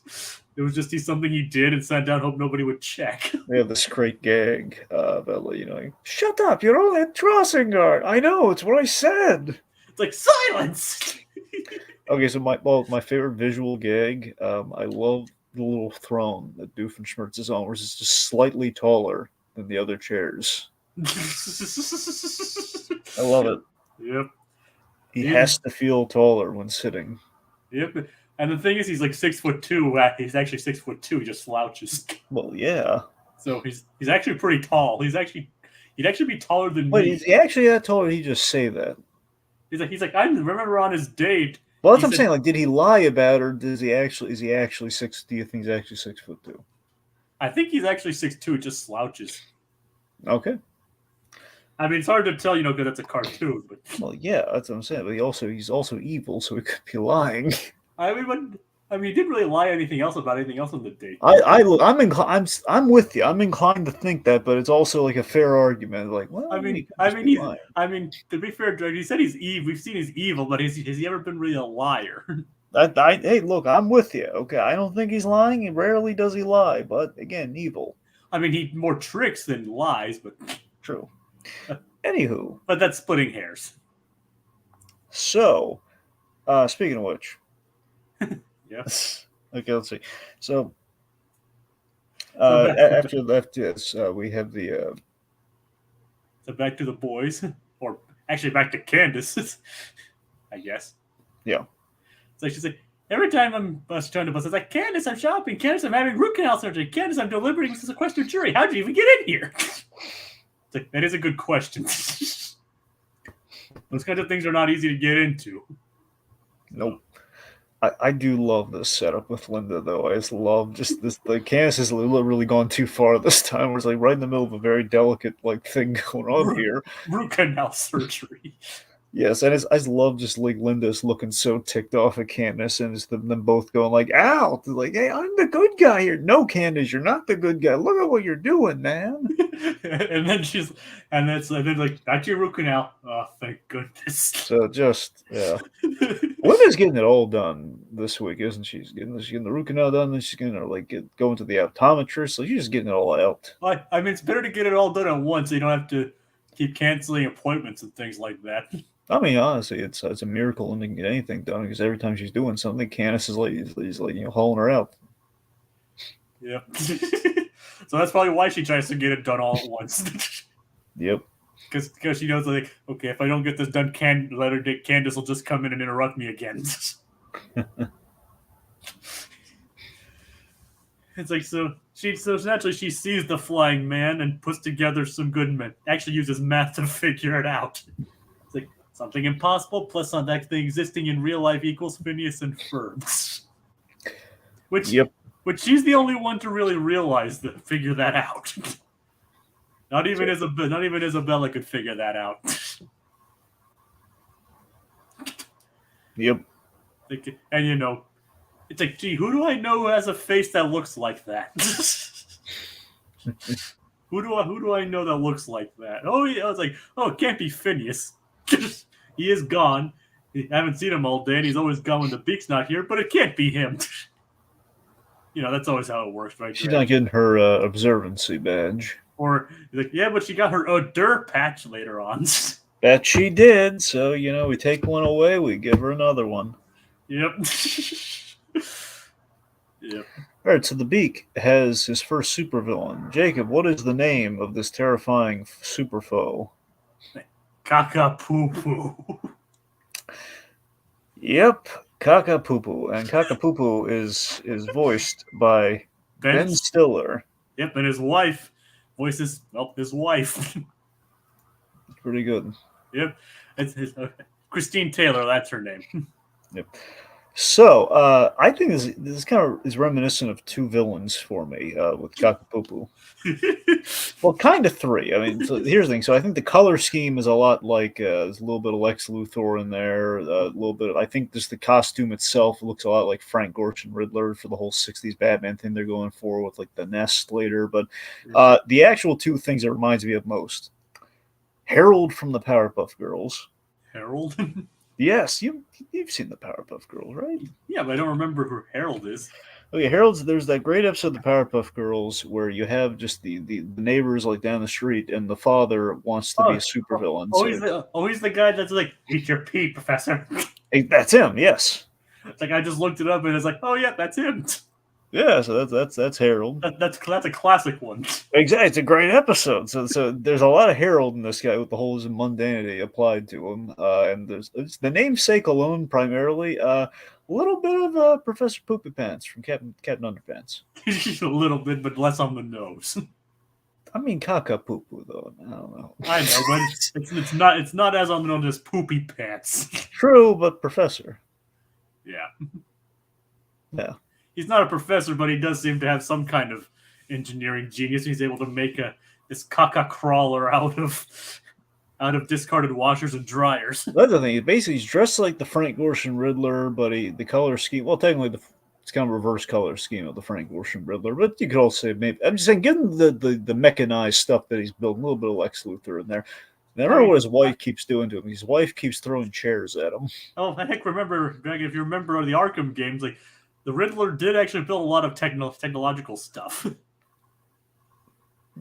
something he did and sat down, hope nobody would check.
We have this great gag about shut up, you're only a crossing guard. I know, it's what I said.
It's like silence.
Okay, so my favorite visual gag, I love the little throne that Doofenshmirtz is on, where it's just slightly taller than the other chairs. I love it.
Yep.
He has to feel taller when sitting.
Yep. And the thing is, he's like 6'2". He's actually 6'2". He just slouches.
Well, yeah.
So he's actually pretty tall. He He'd actually be taller than
Wait,
me.
is he actually that tall, or did he just say that?
He's like, I remember on his date.
Well, that's
he
what I'm
said,
saying. Like, did he lie about it, or is he actually six? Do you think he's actually 6'2"?
I think he's actually 6'2", just slouches.
Okay.
I mean, it's hard to tell, because it's a cartoon. But
Well, yeah, that's what I'm saying. But he's also evil, so he could be lying.
he didn't really lie anything else about anything else on the date.
I'm with you. I'm inclined to think that, but it's also like a fair argument. Like, well, he could just be lying.
To be fair, he said he's evil. We've seen he's evil, but has he ever been really a liar?
Hey, look, I'm with you. Okay, I don't think he's lying. And rarely does he lie, but again, evil.
I mean, he more tricks than lies, but
true. Anywho,
but that's splitting hairs.
So, speaking of which,
yes.
Okay, let's see. So, after this, we have the.
So back to the boys, or actually back to Candace, I guess.
Yeah.
So she's like, every time I'm trying to bus, it's like, Candace, I'm shopping. Candace, I'm having root canal surgery. Candace, I'm deliberating with a sequestered jury. How'd you even get in here? It's like, that is a good question. Those kinds of things are not easy to get into.
Nope. I do love this setup with Linda, though. I just love just this. The Candace has really gone too far this time. Where it's like right in the middle of a very delicate thing going on here.
Root canal surgery.
Yes, and I just love just like Linda's looking so ticked off at Candace, and just them both going like, "Ow!" Like, "Hey, I'm the good guy here." No, Candace, you're not the good guy. Look at what you're doing, man.
and then like, back to your root canal. Oh, thank goodness.
So just Linda's getting it all done this week, isn't she? She's getting the root canal done, then she's gonna going to the optometrist. So she's just getting it all out.
I mean, it's better to get it all done at once, so you don't have to keep canceling appointments and things like that.
I mean, honestly, it's a miracle Linda can get anything done, because every time she's doing something, Candace is hauling her out.
Yeah. So that's probably why she tries to get it done all at once.
Yep.
Because she knows, like, okay, if I don't get this done, Candace will just come in and interrupt me again. It's like, so naturally she sees the flying man and puts together some good men. Actually uses math to figure it out. It's like, something impossible plus something existing in real life equals Phineas and Ferb. Which she's the only one to really figure that out. Not even Isabella could figure that out.
Yep.
And it's like, gee, who do I know who has a face that looks like that? Who do I know that looks like that? Oh yeah, I was like, oh, it can't be Phineas. He is gone. I haven't seen him all day, and he's always gone when the Beak's not here. But it can't be him. That's always how it works, right?
She's not getting her observancy badge.
Or like, yeah, but she got her odor patch later on.
Bet she did. So we take one away, we give her another one.
Yep. Yep.
All right, so the Beak has his first supervillain. Jacob, what is the name of this terrifying super foe?
Kaka-poo-poo.
Yep, Kaka-poo-poo. And Kaka-poo-poo is voiced by Ben Stiller.
Yep, and his wife voices, his wife.
Pretty good.
Yep. It's Christine Taylor, that's her name.
Yep. So, I think this kind of is reminiscent of two villains for me with Kaka-poo-poo. Well, kind of three. I mean, so here's the thing. So I think the color scheme is a lot like there's a little bit of Lex Luthor in there. A little bit. I think just the costume itself looks a lot like Frank Gorshin Riddler for the whole '60s Batman thing they're going for with the nest later. But the actual two things it reminds me of most: Harold from the Powerpuff Girls.
Harold.
Yes, you've seen the Powerpuff Girls, right?
Yeah, but I don't remember who Harold is.
Okay, there's that great episode of the Powerpuff Girls where you have just the neighbors down the street, and the father wants to be a supervillain.
He's the guy that's like, eat your pee, Professor.
Hey, that's him, yes.
It's like, I just looked it up and it's like, oh yeah, that's him.
Yeah, so that's Harold.
That's a classic one.
Exactly, it's a great episode. So there's a lot of Harold in this guy with the whole mundanity applied to him, and there's the namesake alone primarily. A little bit of Professor Poopy Pants from Captain Underpants.
A little bit, but less on the nose.
I mean, caca poo poo though. I don't know.
I know, but it's not as unknown as poopy pants.
True, but professor.
Yeah.
Yeah.
He's not a professor, but he does seem to have some kind of engineering genius. He's able to make this caca crawler out of discarded washers and dryers.
That's the thing. Basically, he's dressed like the Frank Gorshin Riddler, but the color scheme. Well, technically, it's kind of reverse color scheme of the Frank Gorshin Riddler. But you could also say maybe. I'm just saying, given the mechanized stuff that he's building, a little bit of Lex Luthor in there. And I remember what his wife keeps doing to him. His wife keeps throwing chairs at him.
Oh, heck, remember, Greg, if you remember the Arkham games, like the Riddler did actually build a lot of technological stuff.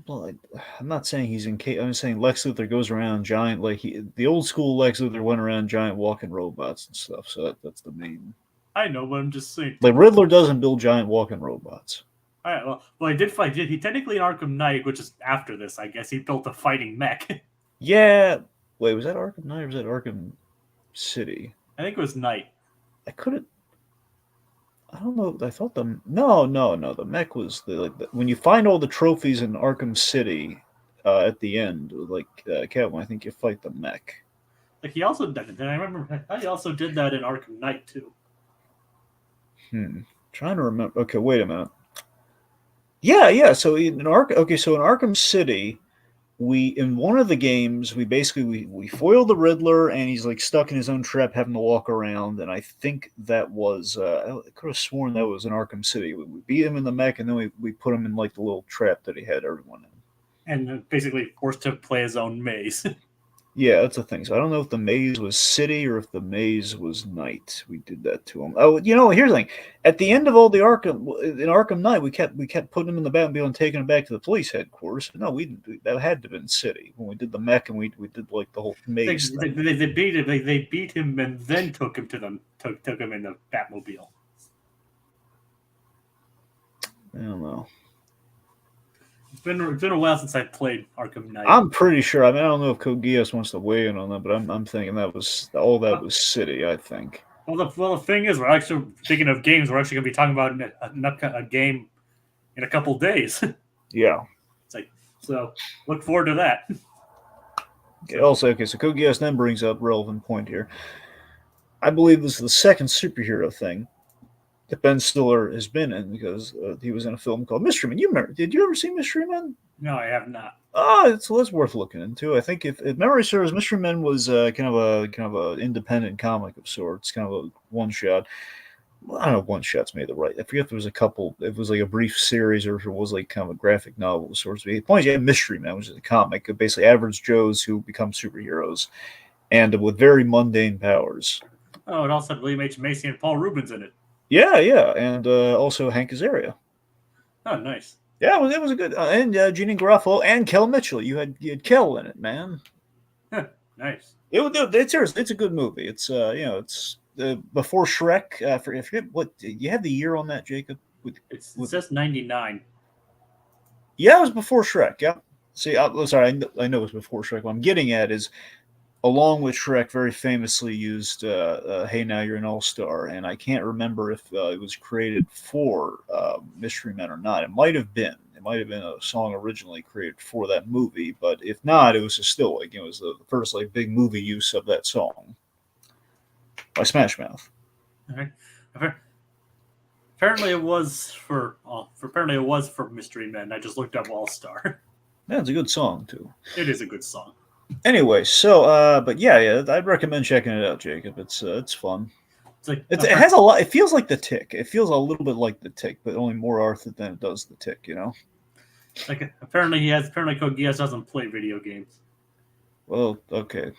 Well, I'm not saying he's in. I'm saying Lex Luthor goes around giant, like the old school Lex Luthor went around giant walking robots and stuff. So that's the main.
I know, but I'm just saying.
Like Riddler doesn't build giant walking robots.
All right, well, he did fight. He technically in Arkham Knight, which is after this, I guess, he built a fighting mech.
Yeah. Wait, was that Arkham Knight or was that Arkham City?
I think it was Knight.
I couldn't. I don't know. I thought no. The mech was when you find all the trophies in Arkham City at the end, like Catwoman. I think you fight the mech.
Like he also did. I remember he also did that in Arkham Knight too.
Trying to remember. Okay, wait a minute. Yeah. So in Arkham City, in one of the games we foil the Riddler and he's like stuck in his own trap having to walk around, and I think that was I could have sworn that was in Arkham City. We beat him in the mech and then we put him in like the little trap that he had everyone in.
And basically forced to play his own maze.
Yeah, that's the thing. So I don't know if the maze was City or if the maze was Night. We did that to him. Oh, here's the thing. At the end of all the Arkham Knight, we kept putting him in the Batmobile and taking him back to the police headquarters. No, we didn't. That had to have been City when we did the mech and we did like the whole maze.
They beat him. They beat him and then took him took him in the Batmobile.
I don't know.
It's been a while since I played Arkham Knight.
I'm pretty sure. I mean, I don't know if Code Geass wants to weigh in on that, but I'm thinking that was City. I think.
Well, the thing is, we're actually thinking of games. We're actually going to be talking about a game in a couple days.
Yeah.
It's like, so look forward to that.
Okay, so Code Geass then brings up relevant point here. I believe this is the second superhero thing that Ben Stiller has been in, because he was in a film called Mystery Men. Did you ever see Mystery Men?
No, I have not.
It's worth looking into. I think if memory serves, Mystery Men was kind of a independent comic of sorts, kind of a one shot. Well, I don't know if one shot's made the right. I forget if there was a couple. It was like a brief series, or if it was like kind of a graphic novel of sorts. But the point is, you have Mystery Men, which is a comic of basically average Joes who become superheroes, and with very mundane powers.
Oh, it also had William H. Macy and Paul Rubens in it.
Yeah, and also Hank Azaria.
Oh, nice.
Yeah, it was a good, and Jeannie Garofalo and Kel Mitchell. You had Kel in it, man.
Nice.
It's a good movie. It's it's before Shrek. I forget what you had the year on that, Jacob.
It says 99.
Yeah, it was before Shrek. Yeah. See, sorry, I know it was before Shrek. What I'm getting at is, along with Shrek, very famously used "Hey Now You're an All-Star," and I can't remember if it was created for Mystery Men or not. It might have been. It might have been a song originally created for that movie, but if not, it was just still like it was the first like big movie use of that song by Smash Mouth.
Okay. Apparently, it was for Mystery Men. I just looked up All-Star.
Yeah, it's a good song too.
It is a good song.
Anyway, so but yeah, I'd recommend checking it out, Jacob. It's fun.
It's like,
it has a lot. It feels like The Tick. It feels a little bit like The Tick, but only more Arthur than it does The Tick.
Like apparently Code Geass doesn't play video games.
Well, okay.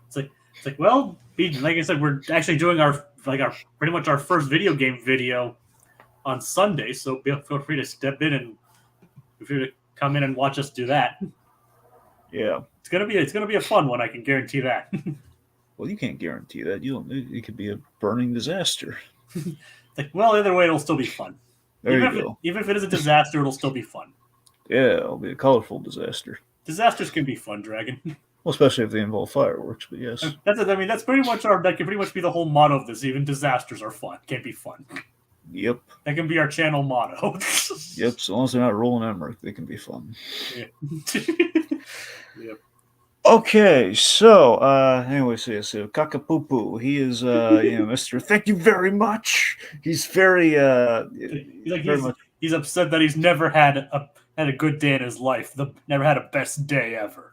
It's like well, like I said, we're actually doing our pretty much our first video game video on Sunday. So feel free to step in and feel free to come in and watch us do that.
Yeah.
It's gonna be a fun one. I can guarantee that.
Well, you can't guarantee that. It could be a burning disaster.
Well, either way, it'll still be fun.
There you go.
Even if it is a disaster, it'll still be fun.
Yeah, it'll be a colorful disaster.
Disasters can be fun, Dragon.
Well, especially if they involve fireworks. But yes,
that's pretty much that can pretty much be the whole motto of this. Even disasters are fun. Can't be fun.
Yep.
That can be our channel motto.
Yep. So long as they're not rolling Emmerich, they can be fun.
Yeah. Yep.
Okay, so anyway, so Kakapupu, he is Mr. Thank you very much. He's very very much.
He's upset that he's never had a good day in his life. Never had a best day ever.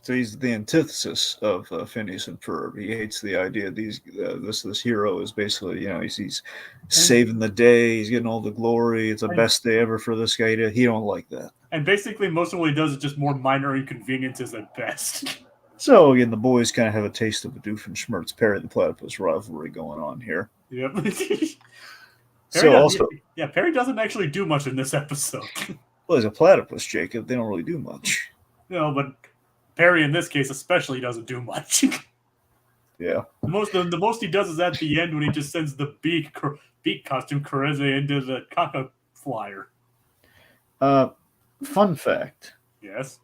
So he's the antithesis of Phineas and Ferb. He hates the idea this hero is basically he's saving the day. He's getting all the glory. It's the best day ever for this guy. He don't like that.
And basically, most of what he does is just more minor inconveniences at best.
So again, the boys kind of have a taste of a Doofenshmirtz Perry the Platypus rivalry going on here.
Yep. Perry doesn't actually do much in this episode.
Well, as a platypus, Jacob, they don't really do much.
No, but Perry in this case especially doesn't do much.
Yeah.
The most he does is at the end when he just sends the Beak costume Careze into the caca flyer.
Fun fact.
Yes.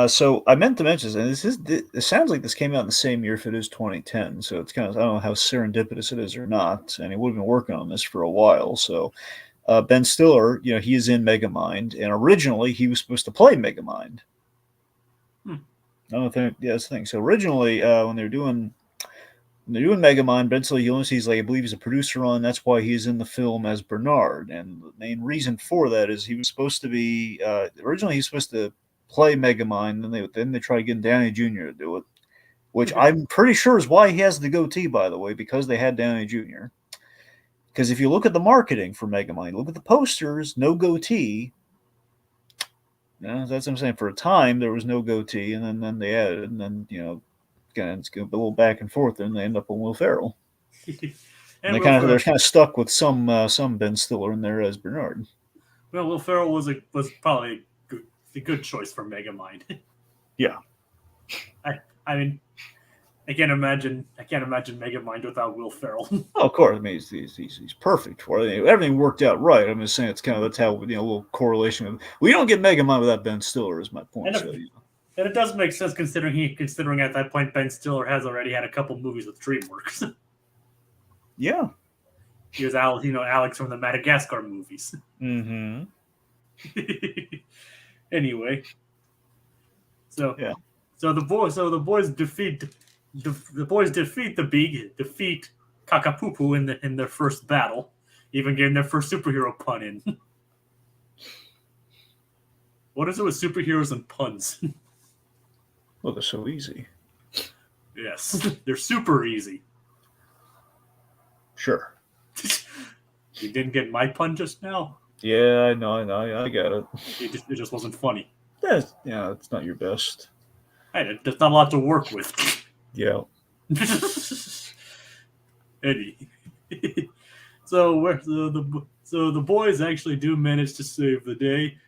So I meant to mention this, and it sounds like this came out in the same year if it is 2010. So it's kind of, I don't know how serendipitous it is or not. And he would have been working on this for a while. So Ben Stiller, he is in Megamind, and originally he was supposed to play Megamind. I don't know if that's the thing. So originally, when they're doing Megamind, Ben Stiller, he's I believe he's a producer on. That's why he's in the film as Bernard. And the main reason for that is he was supposed to be originally he's supposed to play Megamind, then they try getting Downey Jr. to do it, which I'm pretty sure is why he has the goatee, by the way, because they had Downey Jr. Because if you look at the marketing for Megamind, look at the posters, no goatee. That's what I'm saying. For a time, there was no goatee, and then they added, and then it's going a little back and forth, and they end up on Will Ferrell. and they're kind of stuck with some Ben Stiller in there as Bernard.
Well, Will Ferrell was probably a good choice for Megamind.
Yeah.
I mean, I can't imagine Megamind without Will Ferrell.
Oh, of course. I mean, he's perfect for it. Everything worked out right. I'm just saying it's kind of that's how a little correlation. We don't get Megamind without Ben Stiller, is my point.
And it does make sense considering at that point Ben Stiller has already had a couple movies with DreamWorks.
Yeah.
He was Alex from the Madagascar movies.
Mm-hmm.
Anyway, so the boys defeat the Beak, defeat Kakapupu in their first battle, even getting their first superhero pun in. What is it with superheroes and puns?
Well, they're so easy.
Yes, they're super easy.
Sure.
You didn't get my pun just now?
Yeah, I know, I got it.
It just wasn't funny.
It's not your best.
Hey, there's not a lot to work with.
Yeah.
Eddie. So the boys actually do manage to save the day.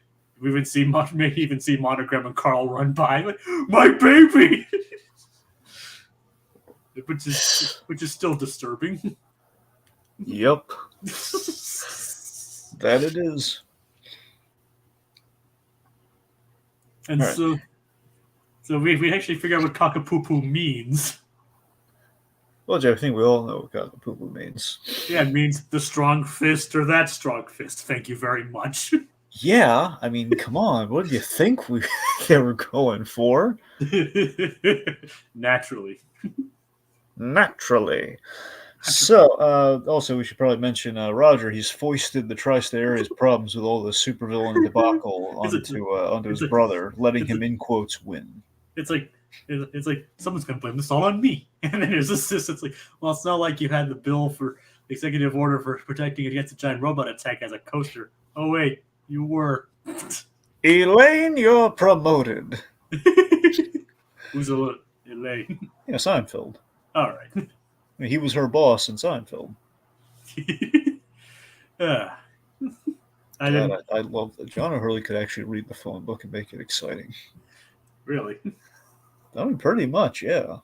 We even see Monogram and Carl run by, like, my baby, which is still disturbing.
Yep. That it is.
And right. So we actually figure out what Kakapupu means.
Well, I think we all know what Kakapupu means.
Yeah, it means the strong fist or that strong fist. Thank you very much.
Yeah, I mean, come on. What do you think they were going for?
Naturally.
So, also, we should probably mention Roger. He's foisted the tri-state area's problems with all the supervillain debacle onto his brother, letting him, in quotes, win.
It's like someone's going to blame this all on me. And then his assistant's like, well, it's not like you had the bill for the executive order for protecting against a giant robot attack as a coaster. Oh, wait, you were.
Elaine, you're promoted.
Who's Elaine?
Yeah, Seinfeld.
All right.
He was her boss in Seinfeld. I love that. John O'Hurley could actually read the phone book and make it exciting.
Really?
I mean, pretty much, yeah.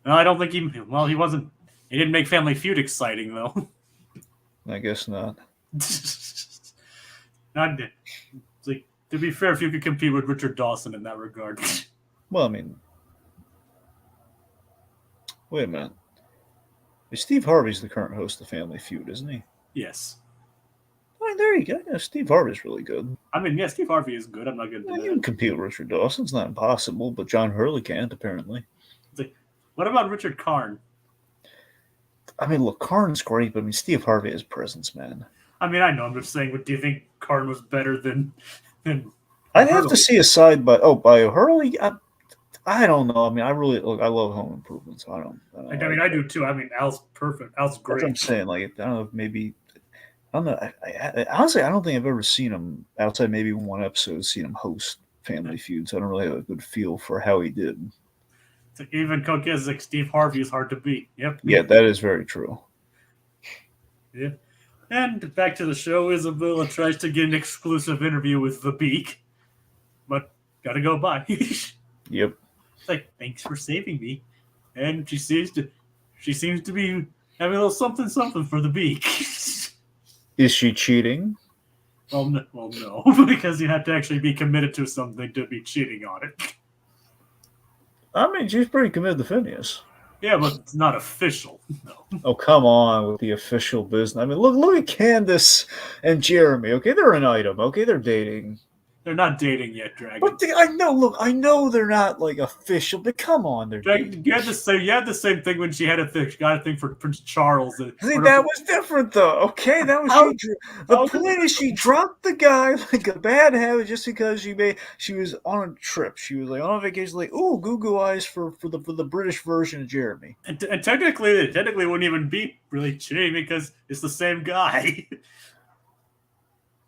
No, I don't think he wasn't. He didn't make Family Feud exciting, though.
I guess not.
Not. It's like, to be fair, if you could compete with Richard Dawson in that regard.
Well, I mean, wait a minute. Steve Harvey's the current host of Family Feud, isn't he?
Yes.
I mean, there you go. Yeah, Steve Harvey's really good.
I mean, yeah, Steve Harvey is good. I'm not going to
Yeah,
do
you can
that.
compete with Richard Dawson. It's not impossible, but John Hurley can't, apparently.
It's like, what about Richard Karn?
I mean, look, Karn's great, but I mean, Steve Harvey has presence, man.
I mean, I know. I'm just saying, but do you think Karn was better than
I'd have to
Hurley?
see a side by Hurley. I don't know. I mean, I really look. I love Home Improvement, so I don't.
I mean, I do too. I mean, Al's perfect. Al's
That's what I'm
great.
saying. Like, I don't know. Maybe I don't know. Honestly, I don't think I've ever seen him outside maybe one episode. Seen him host Family Feud, so I don't really have a good feel for how he did.
It's like, even Coke is like Steve Harvey is hard to beat. Yep.
Yeah, that is very true.
Yeah. And back to the show, Isabella tries to get an exclusive interview with the Beak, but gotta go by. It's
Yep.
like, thanks for saving me. And she seems to be having a little something for the Beak.
Is she cheating?
Well, no, because you have to actually be committed to something to be cheating on it.
I mean, she's pretty committed to Phineas.
Yeah, but it's not official. No.
Oh, come on with the official business. I mean, look at Candace and Jeremy. Okay, they're an item. Okay, they're dating.
They're not dating yet, Dragon.
But I know. Look, I know they're not like official. But come on, they're dating.
Dragon, you had the same thing when she had a thing. She got a thing for Prince Charles.
See, that was different, though. Okay, that was the point is she dropped the guy like a bad habit just because she was on a trip. She was like on vacation, like goo eyes for the British version of Jeremy.
And technically, it wouldn't even be really cheating because it's the same guy.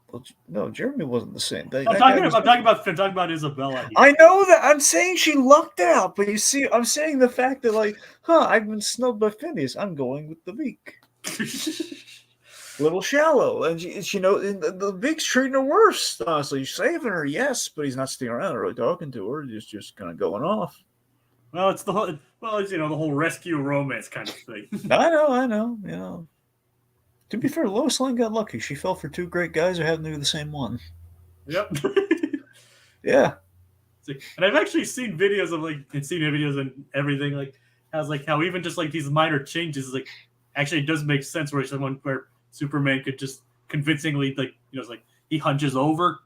Well, no, Jeremy wasn't the same.
I'm talking about Isabella. Here.
I know that. I'm saying she lucked out, but you see, I'm saying the fact that I've been snubbed by Phineas. I'm going with the Beak. Little shallow, and she the Beak's treating her worse. Honestly, he's saving her, yes, but he's not sticking around really talking to her. He's just kind of going off.
Well, it's the whole rescue romance kind of thing.
I know. To be fair, Lois Lane got lucky. She fell for two great guys who happened to be the same one.
Yep.
Yeah.
And I've actually seen videos of and everything how even just like these minor changes actually does make sense where Superman could just convincingly he hunches over,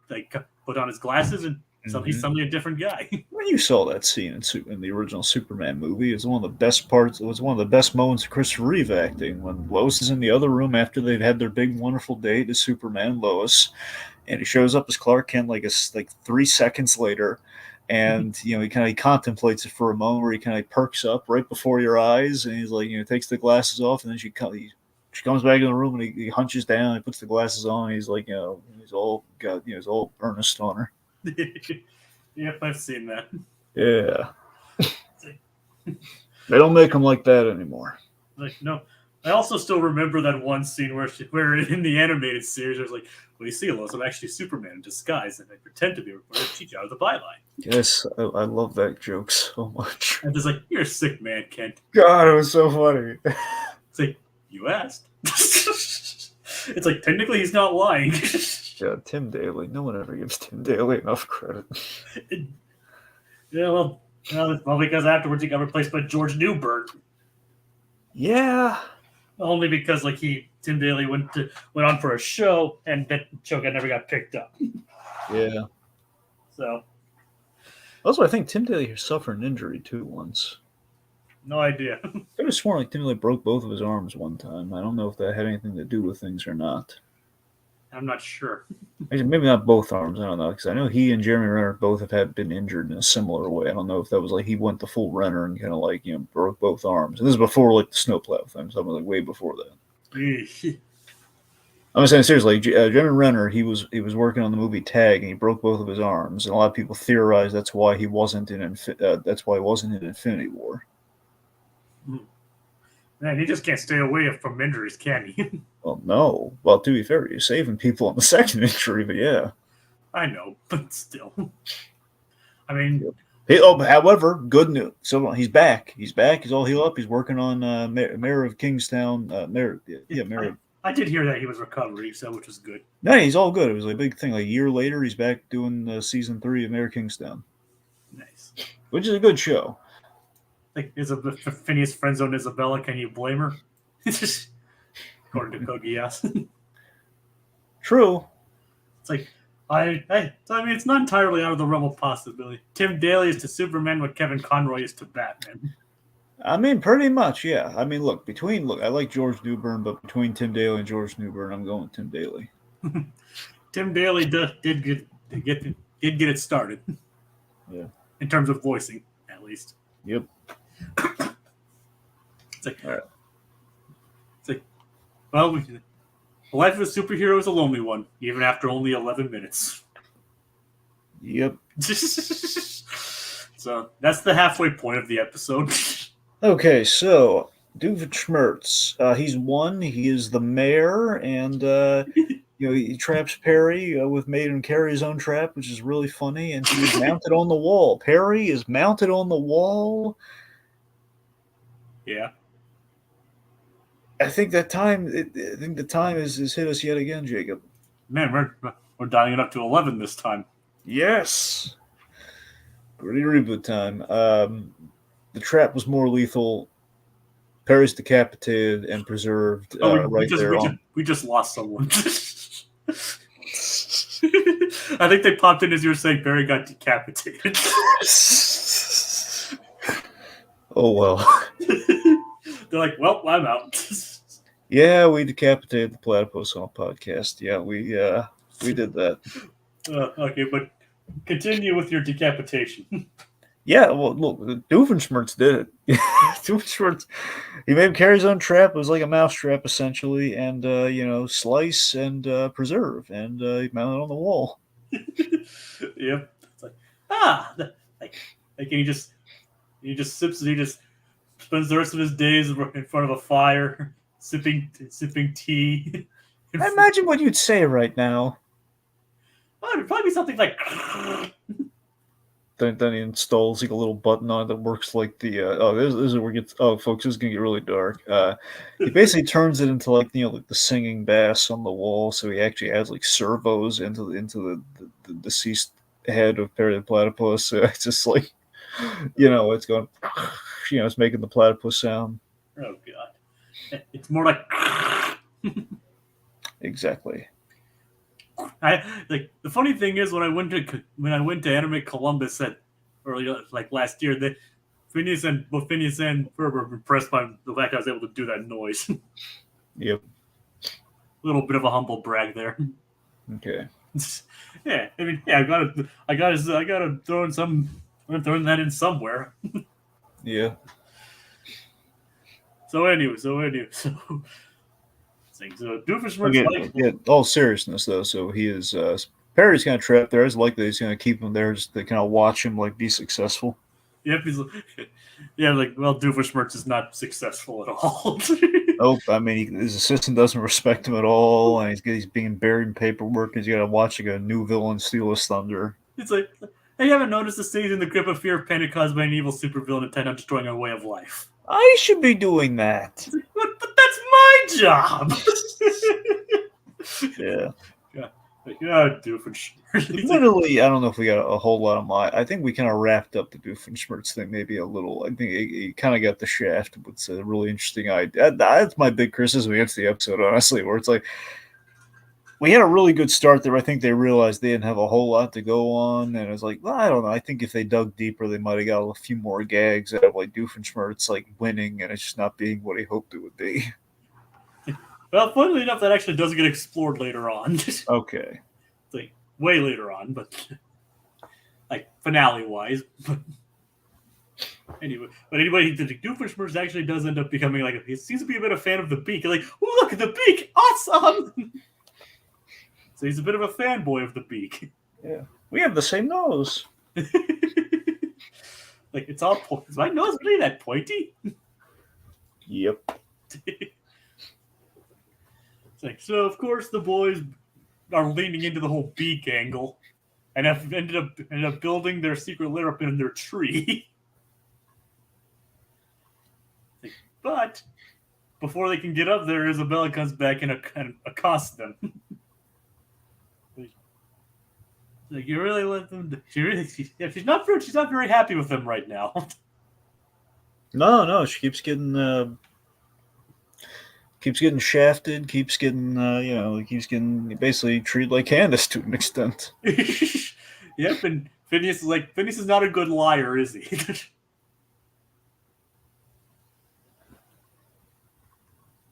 put on his glasses and he's suddenly a different guy.
When you saw that scene in the original Superman movie, it's one of the best parts. It was one of the best moments of Christopher Reeve acting when Lois is in the other room after they've had their big wonderful date as Superman and Lois, and he shows up as Clark Kent like 3 seconds later, and he contemplates it for a moment where he kind of perks up right before your eyes, and he's takes the glasses off, and then she comes back in the room and he hunches down, he puts the glasses on, and he's he's all earnest on her.
Yep, I've seen that.
Yeah. They don't make them like that anymore.
No. I also still remember that one scene where in the animated series, there's well, you see, Lois, I'm actually Superman in disguise, and I pretend to be a reporter to teach you out of the byline.
Yes, I love that joke so much.
And just you're a sick man, Kent.
God, it was so funny.
It's you asked. It's technically he's not lying.
Yeah, Tim Daly. No one ever gives Tim Daly enough credit.
Yeah, well, because afterwards he got replaced by George Newbern.
Yeah.
Only because Tim Daly went on for a show and that show never got picked up.
Yeah.
So.
Also, I think Tim Daly suffered an injury too once.
No idea.
I could have sworn Tim Daly broke both of his arms one time. I don't know if that had anything to do with things or not.
I'm not sure.
Maybe not both arms. I don't know, because I know he and Jeremy Renner both have been injured in a similar way. I don't know if that was he went the full Renner and kind of broke both arms. And this is before the snowplow thing, something way before that. I'm saying seriously, Jeremy Renner, he was working on the movie Tag and he broke both of his arms, and a lot of people theorize that's why he wasn't in Infinity War.
Man, he just can't stay away from injuries, can he?
Well, no. Well, to be fair, you're saving people on the second injury, but yeah.
I know, but still. I mean...
However, good news. So he's back. He's back. He's all healed up. He's working on Mayor of Kingstown. Mayor of...
I did hear that he was recovering, which was good.
No, he's all good. It was a big thing. A year later, he's back doing season 3 of Mayor of Kingstown.
Nice.
Which is a good show.
Is Phineas friend zone Isabella? Can you blame her? According to Kogi, yes.
True.
It's like, so I mean, it's not entirely out of the realm of possibility. Tim Daly is to Superman what Kevin Conroy is to Batman.
I mean, pretty much, yeah. I mean, look, I like George Newbern, but between Tim Daly and George Newbern, I'm going with Tim Daly.
Tim Daly did get it started.
Yeah.
In terms of voicing, at least.
Yep.
It's like,
all right.
It's like, well, the life of a superhero is a lonely one, even after only 11 minutes.
Yep.
So that's the halfway point of the episode.
Okay, so Doofenshmirtz, he's one. He is the mayor, and he traps Perry with made him carry his own trap, which is really funny. And he is mounted on the wall. Perry is mounted on the wall.
Yeah.
I think the time has hit us yet again, Jacob.
Man, we're dialing it up to 11 this time.
Yes. Gritty reboot time. The trap was more lethal. Perry's decapitated and preserved
we just lost someone. I think they popped in as you were saying Perry got decapitated.
Oh, well.
They're like, well, I'm out.
Yeah, we decapitated the platypus on a podcast. Yeah, we did that.
Okay, but continue with your decapitation.
Yeah, well, look, Doofenshmirtz did it. Doofenshmirtz, he made him carry his own trap. It was like a mouse trap, essentially, and, slice and preserve, and he mounted on the wall.
Yep. It's like, he just spends the rest of his days in front of a fire, sipping tea.
I imagine what you'd say right now.
Oh, it'd probably be something like...
Then he installs like a little button on it that works like the this is where it gets folks, this is gonna get really dark. He basically turns it into like the singing bass on the wall, so he actually adds like servos into the deceased head of Perry the Platypus. So it's just like it's going it's making the platypus sound.
Oh god. It's more like
exactly.
The funny thing is when I went to Anime Columbus last year, Phineas and Ferb were impressed by the fact I was able to do that noise.
Yep.
A little bit of a humble brag there.
Okay.
Yeah, I mean, yeah, I gotta throw in I'm throwing that in somewhere.
Yeah.
So Doofenshmirtz
all seriousness though, so he is Perry's kind of trapped there. It's likely he's going to keep him there just to kind of watch him be successful.
Yep, Doofenshmirtz is not successful at all.
Nope, I mean his assistant doesn't respect him at all, and he's being buried in paperwork. He's got to watch a new villain steal his thunder.
It's like, hey, you haven't noticed the stage in the grip of fear of panic caused by an evil supervillain intent on destroying our way of life.
I should be doing that.
But that's my job.
Yeah.
Doofenshmirtz.
Literally, I don't know if we got a whole lot of I think we kind of wrapped up the Doofenshmirtz thing maybe a little. I think he kind of got the shaft with a really interesting idea. That's my big criticism against the episode, honestly, where it's like, we had a really good start there. I think they realized they didn't have a whole lot to go on, and it was like, well, I don't know. I think if they dug deeper, they might have got a few more gags out of Doofenshmirtz winning, and it's just not being what he hoped it would be.
Well, funnily enough, that actually does get explored later on.
Okay.
Way later on, but finale-wise. Anyway, Doofenshmirtz actually does end up becoming he seems to be a bit of a fan of the Beak. Oh, look at the Beak! Awesome! So he's a bit of a fanboy of the Beak.
Yeah. We have the same nose.
It's all is my nose really that pointy?
Yep.
So of course the boys are leaning into the whole Beak angle and have ended up building their secret lair up in their tree. But before they can get up there, Isabella comes back and accosts them. You really let them? She's not very happy with them right now.
No, she keeps getting keeps getting shafted, keeps getting keeps getting basically treated like Candace to an extent.
Yep, and Phineas is not a good liar, is he?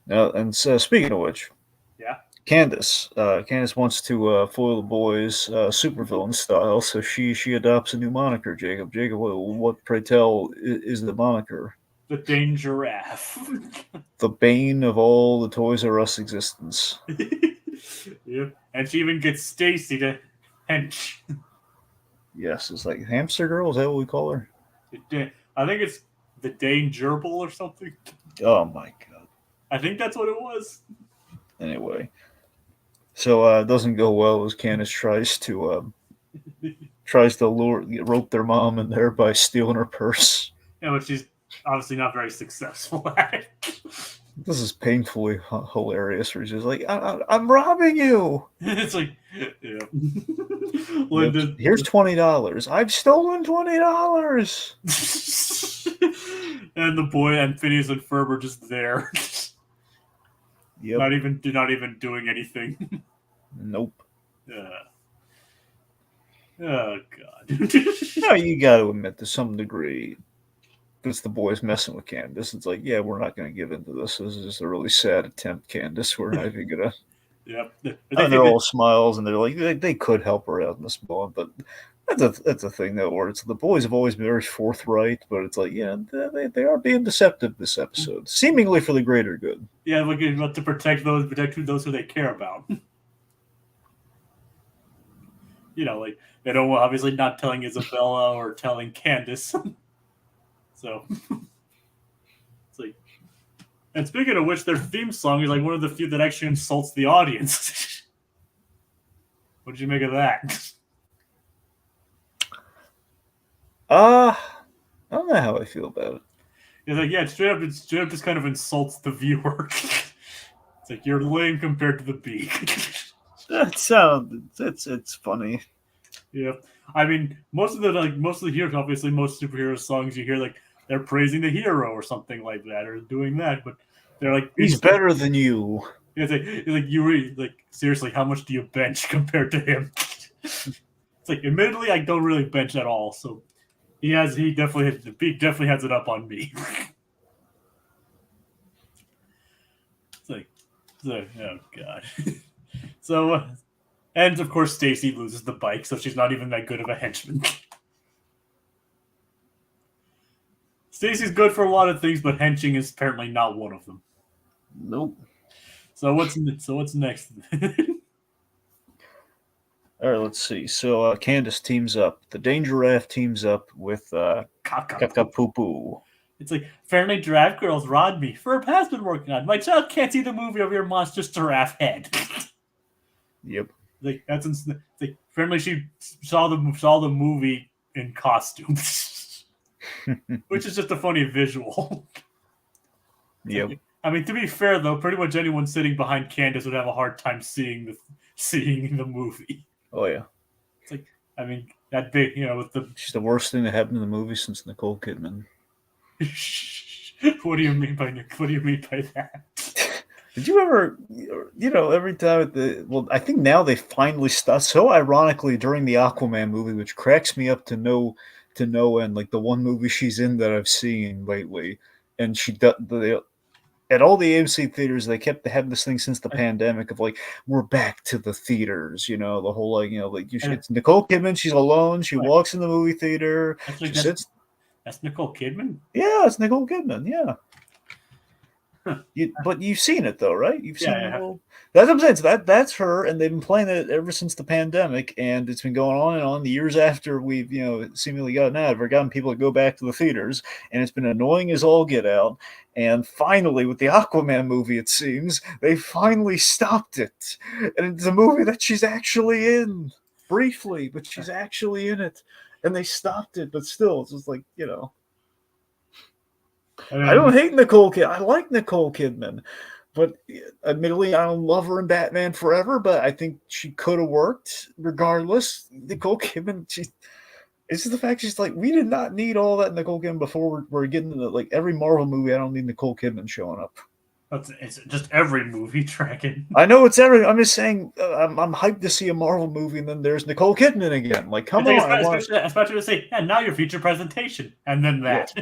And so, speaking of which,
Yeah.
Candace wants to foil the boys supervillain style, so she adopts a new moniker. Jacob, what pray tell is the moniker?
The Dangeraf.
The bane of all the Toys R Us existence.
Yep, and she even gets Stacy to hench.
Yes, it's like Hamster Girl. Is that what we call her?
I think it's the Dane Gerbil or something.
Oh my god.
I think that's what it was.
Anyway, so it doesn't go well as Candace tries to rope their mom in there by stealing her purse.
Yeah, but she's obviously not very successful at it.
This is painfully hilarious. Where she's like, I'm robbing you.
It's like, yeah.
Yep. Here's $20. I've stolen $20.
And the boy and Phineas and Ferb are just there.
Yep.
Not even doing anything.
Nope.
Oh god.
No, you got to admit to some degree, it's the boys messing with Candace. It's like, yeah, we're not going to give into this. This is just a really sad attempt, Candace. We're not even gonna.
Yep.
And they're all smiles, and they're like, they could help her out in this moment, but that's a thing though, where it's the boys have always been very forthright, but it's like, yeah, they are being deceptive this episode, seemingly for the greater good.
Yeah, looking about to protect those who they care about. You know, like they don't obviously not telling Isabella or telling Candace. So it's like, and speaking of which, their theme song is like one of the few that actually insults the audience. What did you make of that?
I don't know how I feel about it.
It's like, yeah, straight up just kind of insults the viewer. It's like, you're lame compared to the Beak.
It's funny.
Yeah, I mean, most of the heroes, obviously, most superhero songs you hear, like they're praising the hero or something like that, or doing that, but they're like,
he's better than you.
It's like you really, like, seriously, how much do you bench compared to him? It's like, admittedly, I don't really bench at all, so the Beak definitely has it up on me. Oh god. So, and of course, Stacy loses the bike, so she's not even that good of a henchman. Stacy's good for a lot of things, but henching is apparently not one of them.
Nope.
So what's next?
All right, let's see. So Candace teams up. The Dangeraf teams up with Kaka-Poo-Poo.
It's like, apparently giraffe girls robbed me. Ferb has been working on. My child can't see the movie of your monstrous giraffe head.
Yep.
Like like, apparently she saw the movie in costume, which is just a funny visual.
Yep.
I mean, to be fair though, pretty much anyone sitting behind Candace would have a hard time seeing the movie.
Oh yeah.
It's like, I mean, that big, with the.
She's the worst thing that happened in the movie since Nicole Kidman.
What do you mean by that?
Did you ever, every time I think now they finally stopped. So ironically, during the Aquaman movie, which cracks me up to no end, like the one movie she's in that I've seen lately, and at all the AMC theaters, they kept having this thing since the pandemic of like, we're back to the theaters, the whole it's Nicole Kidman, she's alone, she walks in the movie theater, she sits.
That's Nicole Kidman?
Yeah, it's Nicole Kidman, yeah. But you've seen it though, right? You've seen it. That's what I'm saying. So that's her, and they've been playing it ever since the pandemic, and it's been going on and on. The years after we've seemingly gotten people to go back to the theaters, and it's been annoying as all get out. And finally, with the Aquaman movie, it seems they finally stopped it, and it's a movie that she's actually in briefly, but she's actually in it, and they stopped it. But still, it's just like I don't hate Nicole Kidman. I like Nicole Kidman, but admittedly, I don't love her in Batman Forever. But I think she could have worked regardless. Nicole Kidman, it's just the fact she's like, we did not need all that Nicole Kidman before we're getting into every Marvel movie. I don't need Nicole Kidman showing up.
It's just every movie Dragon.
I know it's every. I'm just saying. I'm hyped to see a Marvel movie, and then there's Nicole Kidman again. Like, come on!
Especially to say, yeah, now your feature presentation, and then that.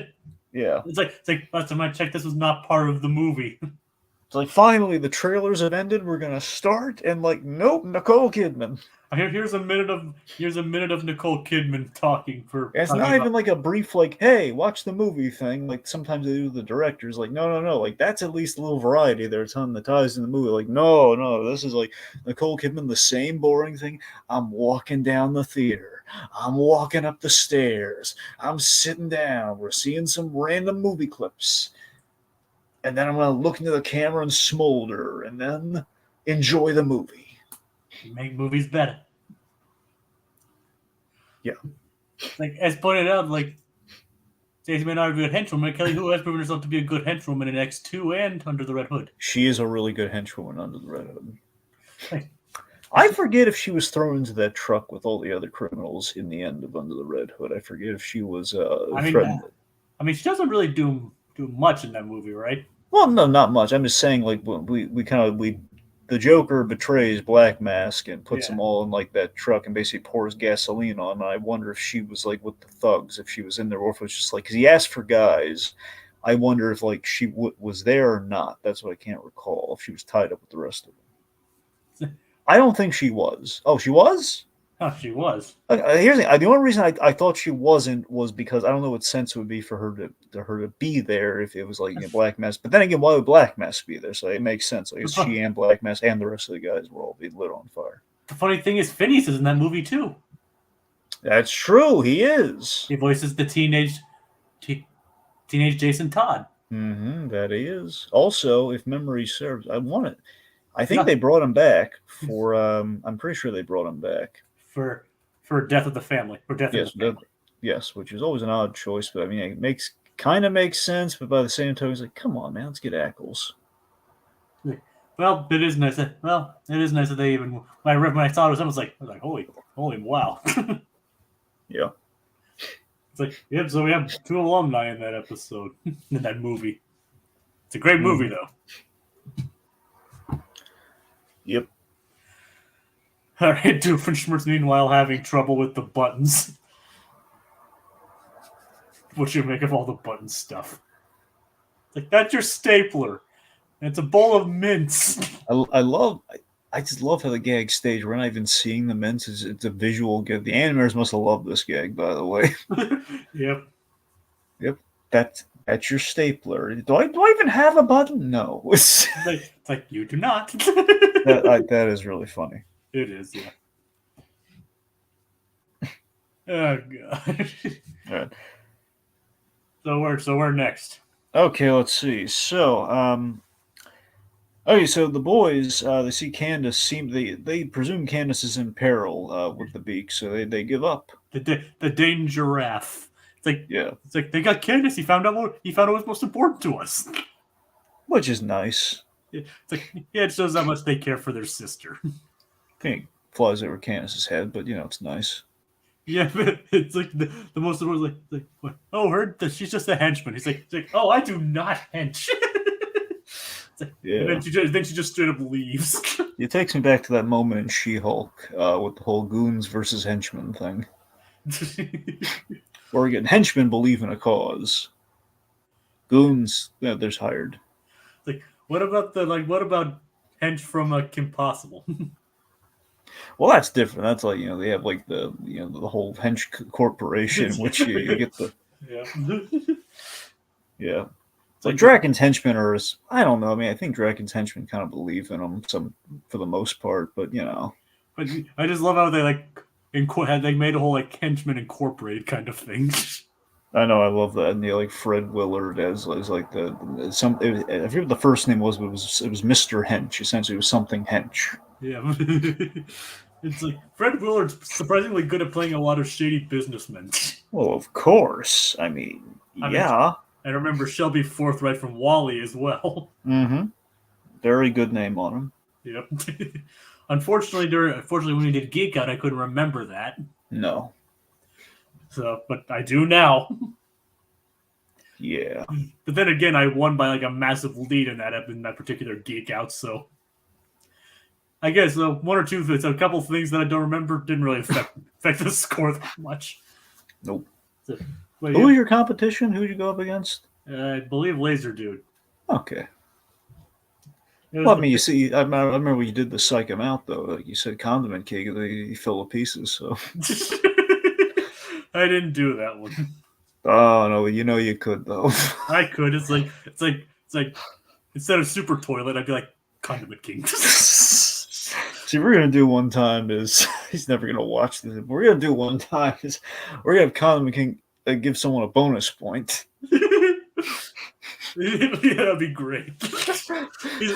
Yeah.
It's like last time I checked, this was not part of the movie.
It's like finally the trailers have ended. We're gonna start, and like, nope, Nicole Kidman.
Here's a minute of Nicole Kidman talking for.
It's not even like a brief, like, hey, watch the movie thing. Like sometimes they do the directors, like, no. Like that's at least a little variety. There's ton that ties in the movie. Like, no, this is like Nicole Kidman, the same boring thing. I'm walking down the theater. I'm walking up the stairs. I'm sitting down. We're seeing some random movie clips. And then I'm going to look into the camera and smolder and then enjoy the movie.
You make movies better.
Yeah.
Like, as pointed out, like, Stacey may not be a good henchwoman. Kelly Hu has proven herself to be a good henchwoman in X2 and Under the Red Hood.
She is a really good henchwoman under the Red Hood.
Like,
I forget if she was thrown into that truck with all the other criminals in the end of Under the Red Hood. I forget if she was threatened.
I mean, she doesn't really do much in that movie, right?
Well, no, not much. I'm just saying, like, the Joker betrays Black Mask and puts them all in like that truck and basically pours gasoline on. And I wonder if she was like with the thugs, if she was in there, or if it was just like because he asked for guys. I wonder if like she was there or not. That's what I can't recall. If she was tied up with the rest of them, I don't think she was. Oh, she was.
Oh, she was.
Here's the only reason I thought she wasn't was because I don't know what sense it would be for her to be there if it was like Black Mask. But then again, why would Black Mask be there? So it makes sense. I guess she and Black Mask and the rest of the guys will all be lit on fire.
The funny thing is, Phineas is in that movie too.
That's true. He is.
He voices the teenage Jason Todd.
That he is. Also, if memory serves, I think they brought him back for. I'm pretty sure they brought him back.
For Death of the Family. For Death of the Family.
Yes, which is always an odd choice, but I mean, it makes sense, but by the same token, it's like, come on, man, let's get Ackles.
Well, it is nice that they even when I saw it, I was like, holy wow.
Yeah.
It's like, yep, so we have 2 alumni in that episode, in that movie. It's a great movie, though.
Yep.
All right, Doofenshmirtz, meanwhile, having trouble with the buttons. What you make of all the button stuff? It's like, that's your stapler. And it's a bowl of mints.
I just love how the gag stage. We're not even seeing the mints. It's a visual gag. The animators must have loved this gag, by the way.
Yep.
That's your stapler. Do I even have a button? No.
It's like you do not.
That is really funny.
It is, yeah. Oh god.
All right.
So we're next.
Okay, let's see. So, so the boys they see Candace. They presume Candace is in peril with the Beak, so they give up.
The danger giraffe. It's like
It's
like they got Candace. He found out what was most important to us,
which is nice.
It's like it shows how much they care for their sister.
I think flies over Candace's head, but it's nice.
Yeah, but it's like the most of it like what? Oh, she's just a henchman. He's like, oh, I do not hench. And then she just straight up leaves.
It takes me back to that moment in She-Hulk with the whole goons versus henchmen thing. Or again, henchmen believe in a cause. Goons, they're hired.
Like, what about hench from Kim Possible?
Well, that's different. That's like they have like the the whole hench corporation, which you get the yeah. It's like Draken's henchmen are. I don't know. I mean, I think Draken's henchmen kind of believe in them for the most part, but
But I just love how they they made a whole Henchman Incorporated kind of thing.
I know, I love that, and like Fred Willard as like I forget what the first name was, but it was Mr. Hench. Essentially, it was something hench.
Yeah, it's like Fred Willard's surprisingly good at playing a lot of shady businessmen.
Well, of course. I mean, yeah.
I remember Shelby Forthright from Wall-E as well.
Mm-hmm. Very good name on him.
Yep. Unfortunately, when we did Geek Out, I couldn't remember that.
No.
So, but I do now.
Yeah.
But then again, I won by like a massive lead in that particular geek out. So I guess one or two things, a couple things that I don't remember didn't really affect the score that much.
Nope.
So,
Who was your competition? Who did you go up against?
I believe Laser Dude.
Okay. Well, I mean, you see, I remember when you did the psych him out, though. Like you said, Condiment King, he fell to pieces, so.
I didn't do that one.
Oh, no, you know you could, though.
I could. It's like, instead of Super Toilet, I'd be like, Condiment King.
See, we're going to do one time is, he's never going to watch this. We're going to do one time is, we're going to have Condiment King give someone a bonus point.
Yeah, that'd be great. And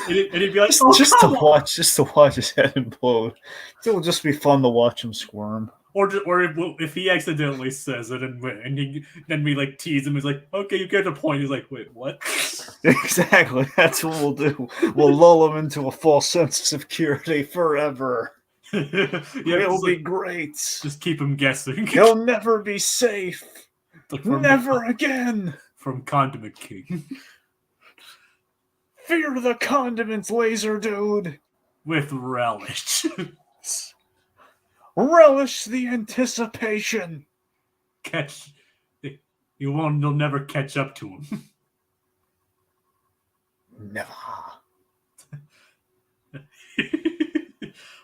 he'd be like,
just to watch his head implode. It'll just be fun to watch him squirm.
Or if he accidentally says it and then we like tease him, he's like, okay, you get the point. He's like, wait, what?
Exactly. That's what we'll do. We'll lull him into a false sense of security forever.
Yeah,
it'll be great.
Just keep him guessing.
He'll never be safe.
Like
never again.
From Condiment King.
Fear the condiments, Laser Dude.
With relish.
Relish the anticipation.
You'll never catch up to him.
Never.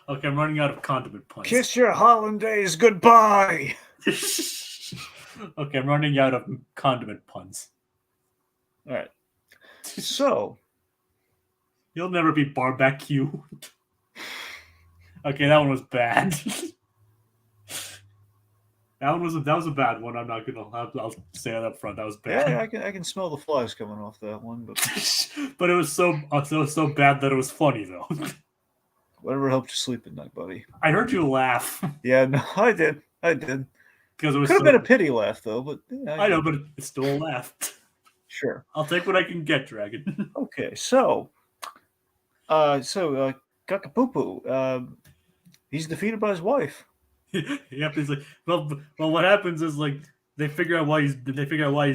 Okay, I'm running out of condiment puns.
Kiss your hollandaise goodbye.
Okay, I'm running out of condiment puns.
All right. So,
you'll never be barbecued. Okay, that one was bad. That was a bad one. I'm not gonna. I'll say that up front. That was bad.
Yeah, I can smell the flies coming off that one,
but it was so bad that it was funny though.
Whatever helped you sleep at night, buddy.
I heard you laugh.
Yeah, no, I did. Because it could have been a pity laugh though, but
I know, but it's still a laugh.
Sure,
I'll take what I can get, Dragon.
Okay, so Kakapoopoo, he's defeated by his wife.
Yep, he's like, well, what happens is like they figure out why he's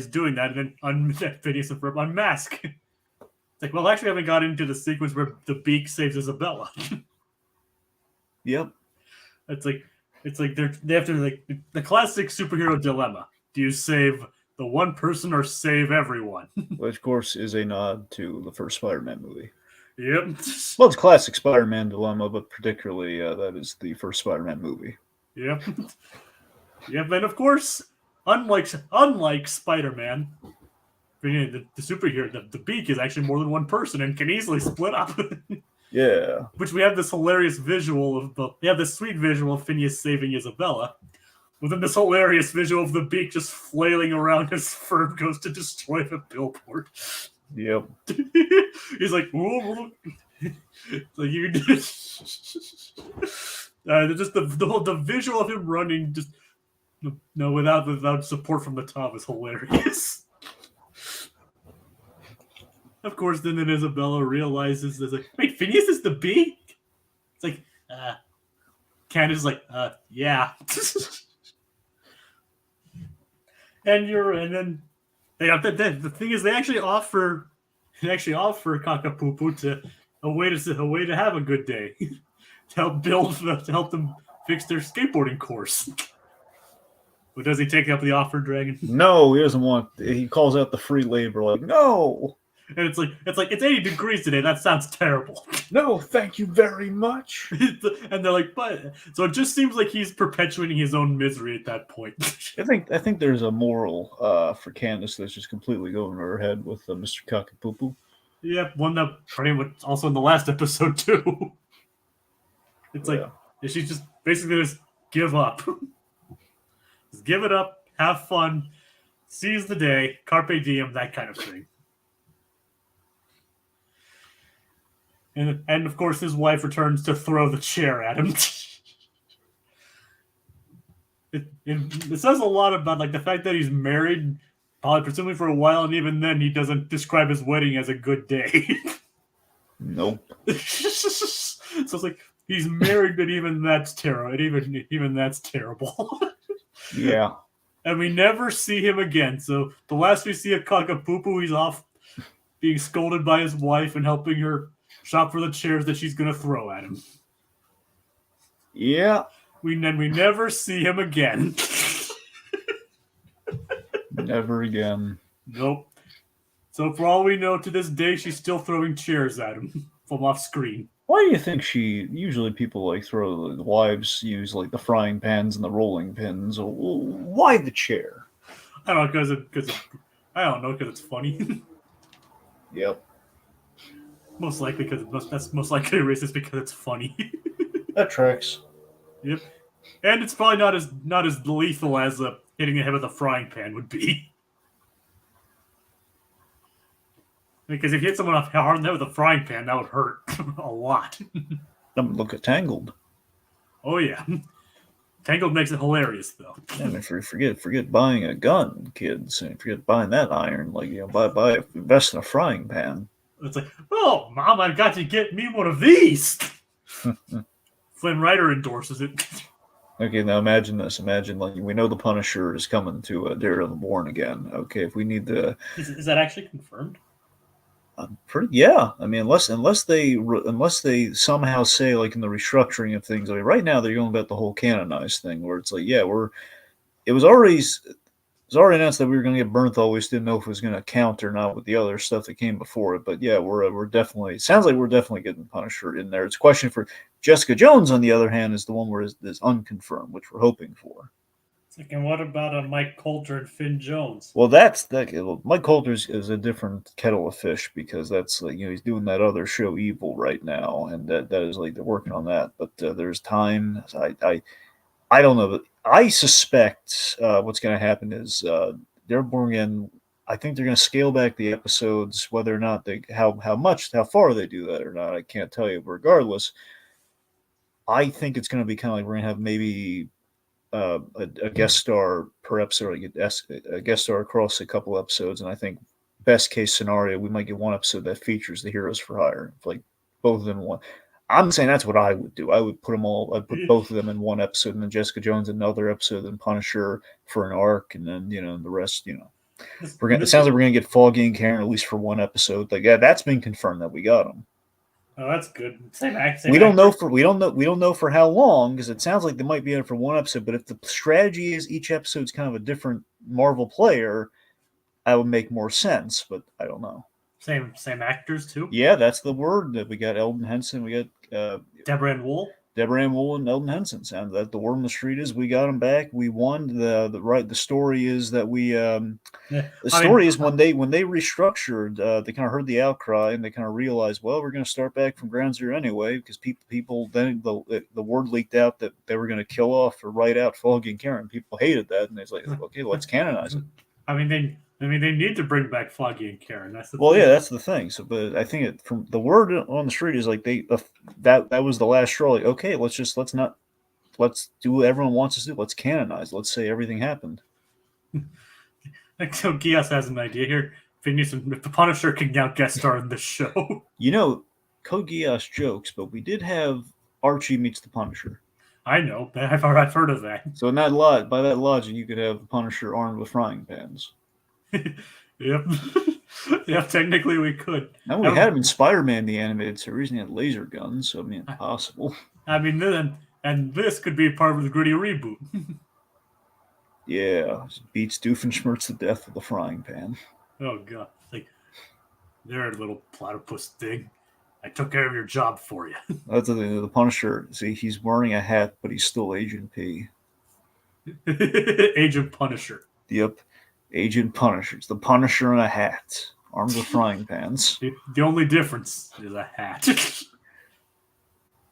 doing that, and then Phineas and Ferb unmask. It's like, well, actually, I haven't got into the sequence where the Beak saves Isabella.
Yep.
It's like they have to like the classic superhero dilemma: do you save the one person or save everyone?
Which, of course, is a nod to the first Spider-Man movie.
Yep.
Well, it's a classic Spider-Man dilemma, but particularly that is the first Spider-Man movie.
Yep. Yep, and of course, unlike Spider-Man, the superhero, the Beak is actually more than one person and can easily split up.
Yeah.
Which we have this hilarious visual of this sweet visual of Phineas saving Isabella. But then this hilarious visual of the Beak just flailing around as Ferb goes to destroy the billboard.
Yep.
He's like, whoa. Like you just the visual of him running just without support from the top is hilarious. Of course, then Isabella realizes there's like, wait, Phineas is the Beak? It's like, Candace is like, yeah. And then the thing is, they actually offer Kakapoopoo to a way to have a good day, to help them fix their skateboarding course. But does he take up the offer, Dragon?
No, he doesn't want. He calls out the free labor, like, no.
And it's 80 degrees today. That sounds terrible.
No, thank you very much.
And they're like, but so it just seems like he's perpetuating his own misery at that point.
I think there's a moral for Candace that's just completely going over her head with Mr. Kakapoopoo.
Yep, one that pretty much also in the last episode too. It's like she's just basically just give up. Just give it up, have fun, seize the day, carpe diem, that kind of thing. And of course, his wife returns to throw the chair at him. It says a lot about like the fact that he's married, probably presumably for a while, and even then he doesn't describe his wedding as a good day.
Nope.
So it's like he's married, but even that's terrible. Even that's terrible.
Yeah.
and we never see him again. So the last we see of Kakapoopoo, he's off being scolded by his wife and helping her shop for the chairs that she's going to throw at him.
Yeah.
We never see him again.
Never again.
Nope. So for all we know, to this day, she's still throwing chairs at him from off screen.
Why do you think usually people like throw, the wives use like the frying pans and the rolling pins? Why the chair?
I don't know, because it's funny.
Yep.
Most likely that's most likely racist because it's funny.
That tracks.
Yep. And it's probably not as lethal as hitting the head with a frying pan would be. Because if you hit someone hard in the head with a frying pan, that would hurt a lot.
Look at Tangled.
Oh yeah. Tangled makes it hilarious though.
I mean, forget buying a gun, kids, and forget buying that iron. Like, invest in a frying pan.
It's like, oh, Mom, I've got to get me one of these. Flynn Rider endorses it.
Okay, now imagine this. Imagine, like, we know the Punisher is coming to Daredevil Born again. Okay, if we need to...
Is that actually confirmed?
Yeah. I mean, unless they somehow say, like, in the restructuring of things, I mean, right now they're going about the whole canonized thing, where it's like, yeah, it was already announced that we were going to get Bernthal. We just didn't know if it was going to count or not with the other stuff that came before it. But yeah, we're definitely, sounds like we're definitely getting Punisher in there. It's a question for Jessica Jones, on the other hand, is the one where is unconfirmed, which we're hoping for.
And what about Mike Coulter and Finn Jones?
Well, Mike Coulter is a different kettle of fish, because that's like, he's doing that other show Evil right now, and that is like they're working on that. But there's time. I don't know, but I suspect what's going to happen is they're bringing in. I think they're going to scale back the episodes, whether or not how far they do that or not, I can't tell you. But regardless, I think it's going to be kind of like we're going to have maybe a guest star per episode, a guest star across a couple episodes, and I think best case scenario we might get one episode that features the Heroes for Hire, like both of them in one. I'm saying that's what I would do. I would put them all. I'd put both of them in one episode, and then Jessica Jones in another episode, and Punisher for an arc, and then the rest. It sounds like we're gonna get Foggy and Karen at least for one episode. Like, yeah, that's been confirmed that we got them.
Oh, that's good.
We don't know for how long, because it sounds like they might be in it for one episode. But if the strategy is each episode's kind of a different Marvel player, that would make more sense. But I don't know.
Same actors too.
Yeah, that's the word. That we got Eldon Henson. We got
Deborah Ann Wool.
Deborah Ann Wool and Eldon Henson. Sound that the word on the street is we got them back. We won. The story is that we when they restructured, they kind of heard the outcry, and they kind of realized, well, we're going to start back from ground zero anyway, because people then the word leaked out that they were going to kill off or write out Foggy and Karen. People hated that, and it's like, okay, let's canonize it.
I mean, they need to bring back Foggy and Karen. That's the
thing. Yeah, that's the thing. So, but I think from the word on the street is like that was the last straw. Like, okay, let's do what everyone wants us to do. Let's canonize. Let's say everything happened.
So Gias has an idea here. Phineas and the Punisher can now guest star in the show.
Code Geass jokes, but we did have Archie meets the Punisher.
I know, but I've heard of that.
So by that logic, you could have the Punisher armed with frying pans.
Yep. Yeah, technically we could.
Now we had him in Spider-Man the animated series, and he had laser guns, so I mean, possible.
I mean, and this could be part of the gritty reboot.
Yeah, beats Doofenshmirtz to death with a frying pan.
Oh god, like, there, little platypus thing. I took care of your job for you.
That's the thing. The Punisher, see, he's wearing a hat, but he's still Agent P.
Agent Punisher.
Yep. Agent Punisher. It's the Punisher in a hat, armed with frying pans.
The only difference is a hat.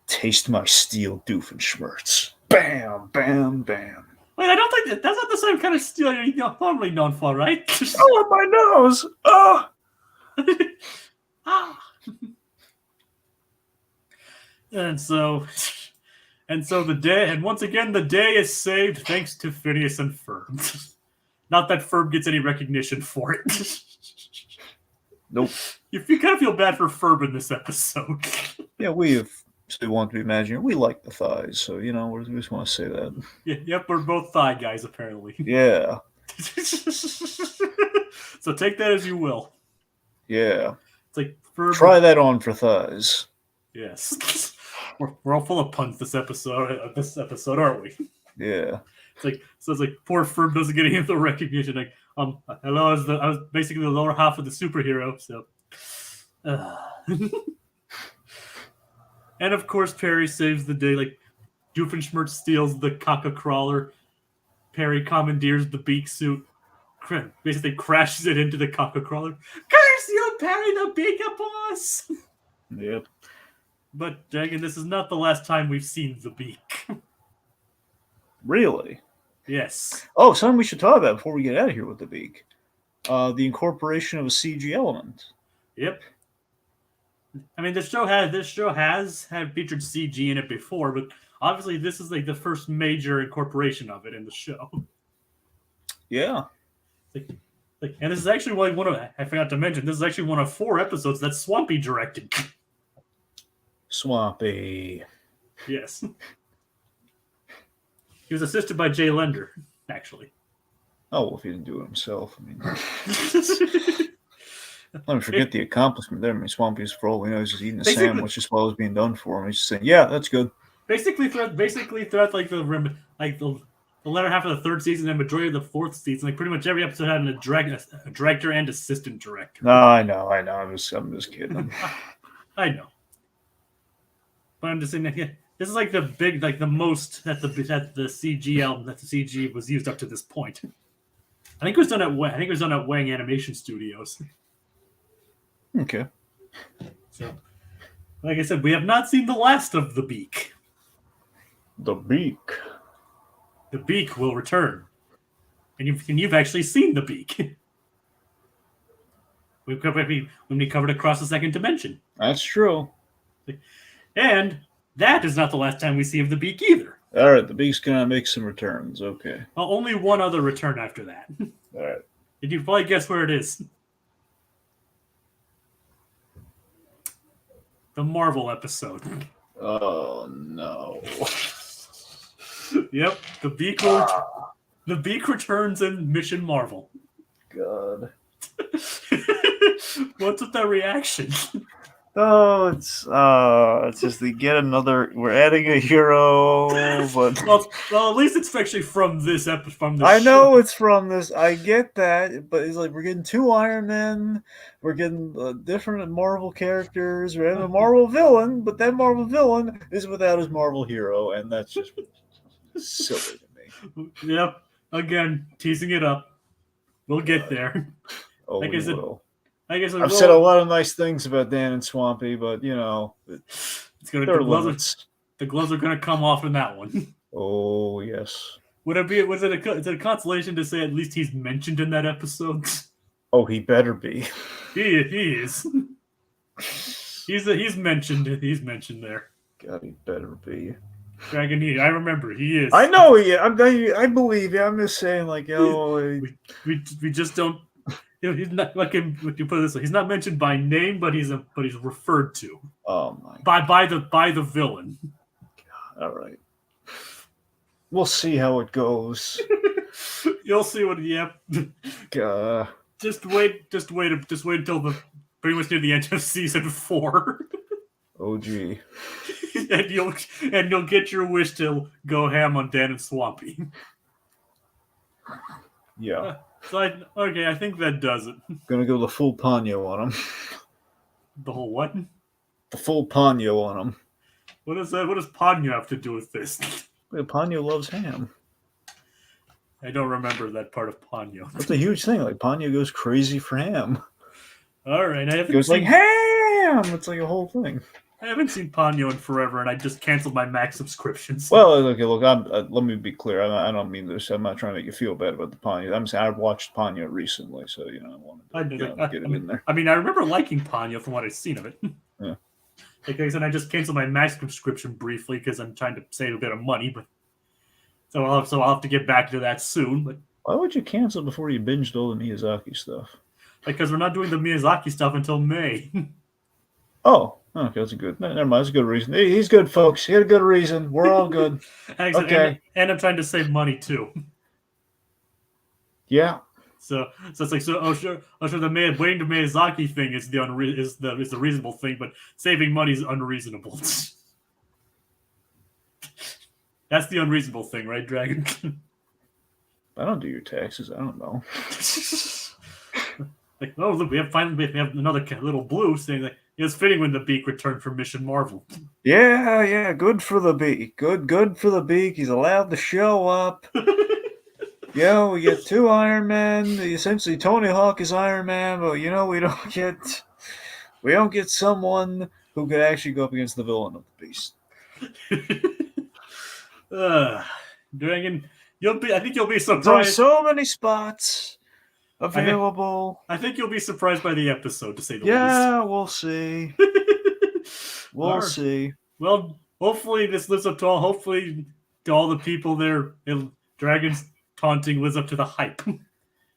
Taste my steel, Doofenshmirtz. Bam, bam, bam.
Wait, I don't think that's not the same kind of steel you're normally known for, right?
Oh, my nose! Oh!
Ah! And so once again, the day is saved thanks to Phineas and Ferb. Not that Ferb gets any recognition for it.
Nope.
You kind of feel bad for Ferb in this episode.
Yeah, we have still want to be imaginary. We like the thighs, so we just want to say that.
Yep, we're both thigh guys apparently.
Yeah.
So take that as you will.
Yeah.
It's like
try that on for thighs.
Yes. We're all full of puns this episode, aren't we?
Yeah.
It's like poor Ferb doesn't get any of the recognition. Like, hello, I was basically the lower half of the superhero, so. And of course, Perry saves the day. Like, Doofenshmirtz steals the caca crawler. Perry commandeers the Beak suit. Basically crashes it into the caca crawler. Curse you, Perry the Beak boss!
Yep.
But again, this is not the last time we've seen the Beak.
Really?
Yes.
Oh, something we should talk about before we get out of here with the Beak. The incorporation of a CG element.
Yep. I mean, this show has had featured CG in it before, but obviously this is like the first major incorporation of it in the show.
Yeah.
And this is actually I forgot to mention, this is actually one of 4 episodes that Swampy directed.
Swampy.
Yes. He was assisted by Jay Lender, actually.
Oh, well, if he didn't do it himself, I mean... Let me forget the accomplishment there. I mean, Swampy's, for all we know, he's just eating a sandwich just while it was being done for him. He's just saying, yeah, that's good.
Basically throughout like the latter half of the 3rd season and majority of the 4th season, like pretty much every episode had a director and assistant director.
No, I know. I'm just kidding.
I know. But I'm just saying that this is like the big, like the most that the CG album that the CG was used up to this point. I think it was done at Wang Animation Studios.
Okay.
So, like I said, we have not seen the last of the Beak.
The Beak.
The Beak will return, and you've actually seen the Beak. When we covered Across the Second Dimension.
That's true.
And that is not the last time we see of the Beak either.
All right, the Beak's gonna make some returns. Okay.
Well, only one other return after that.
All right.
Did you probably guess where it is? The Marvel episode.
Oh no.
Yep, the Beak returns in Mission Marvel.
God.
What's with that reaction?
Oh, it's just they get another. We're adding a hero, but
well, at least it's actually from this episode. From this
I know
show.
it's from this. I get that, but it's like we're getting 2 Iron Men. We're getting different Marvel characters. We're having a Marvel villain, but that Marvel villain is without his Marvel hero, and that's just silly to me.
Yep. Again, teasing it up. We'll get there.
Oh,
like
we
I said,
will.
I've
said a lot of nice things about Dan and Swampy, but
it's gonna
there are
the
limits.
The gloves are gonna come off in that one.
Oh yes.
Is it a consolation to say at least he's mentioned in that episode?
Oh, he better be.
He is. He's mentioned. He's mentioned there.
God, he better be.
Dragon, I remember he is.
I know he. I believe you. I'm just saying, like,
we just don't. He's not like him. What you put it this way, he's not mentioned by name, but he's referred to.
Oh my.
By the villain.
God, all right. We'll see how it goes.
You'll see what. Yep.
God.
Just wait until pretty much near the end of season 4.
Oh gee.
and you'll get your wish to go ham on Dan and Swampy.
Yeah.
I think that does it.
Gonna go the full Ponyo on him.
The whole what?
The full Ponyo on him.
What does Ponyo have to do with this?
Ponyo loves ham.
I don't remember that part of Ponyo.
That's a huge thing. Like Ponyo goes crazy for ham.
All right,
It goes like ham. It's like a whole thing.
I haven't seen Ponyo in forever, and I just canceled my Max subscriptions.
Well, okay, look. Let me be clear. I don't mean this. I'm not trying to make you feel bad about the Ponyo. I'm saying I watched Ponyo recently, so I wanted to get it in there.
I mean, I remember liking Ponyo from what I've seen of it.
Yeah.
Like I said, I just canceled my Max subscription briefly because I'm trying to save a bit of money, but so I'll have to get back to that soon. But
why would you cancel before you binged all the Miyazaki stuff?
Because we're not doing the Miyazaki stuff until May.
Oh, Okay, that's a good. Never mind. That's a good reason. He's good, folks. He had a good reason. We're all good. Okay.
And I'm trying to save money too.
Yeah.
So it's like sure the waiting to Miyazaki thing is the reasonable thing, but saving money is unreasonable. That's the unreasonable thing, right, Dragon?
I don't do your taxes. I don't know.
Like, oh look, we have another little blue saying that it was fitting when the Beak returned from Mission Marvel.
Yeah. Good for the Beak. Good for the Beak. He's allowed to show up. We get 2 Iron Men. Essentially, Tony Hawk is Iron Man, but we don't get someone who could actually go up against the villain of the Beast.
Dragon, I think you'll be surprised.
There's so many spots available.
I think you'll be surprised by the episode, to say the least.
Yeah, we'll see. We'll see.
Well, hopefully this lives up to all. Hopefully, to all the people there, Dragon's taunting lives up to the hype.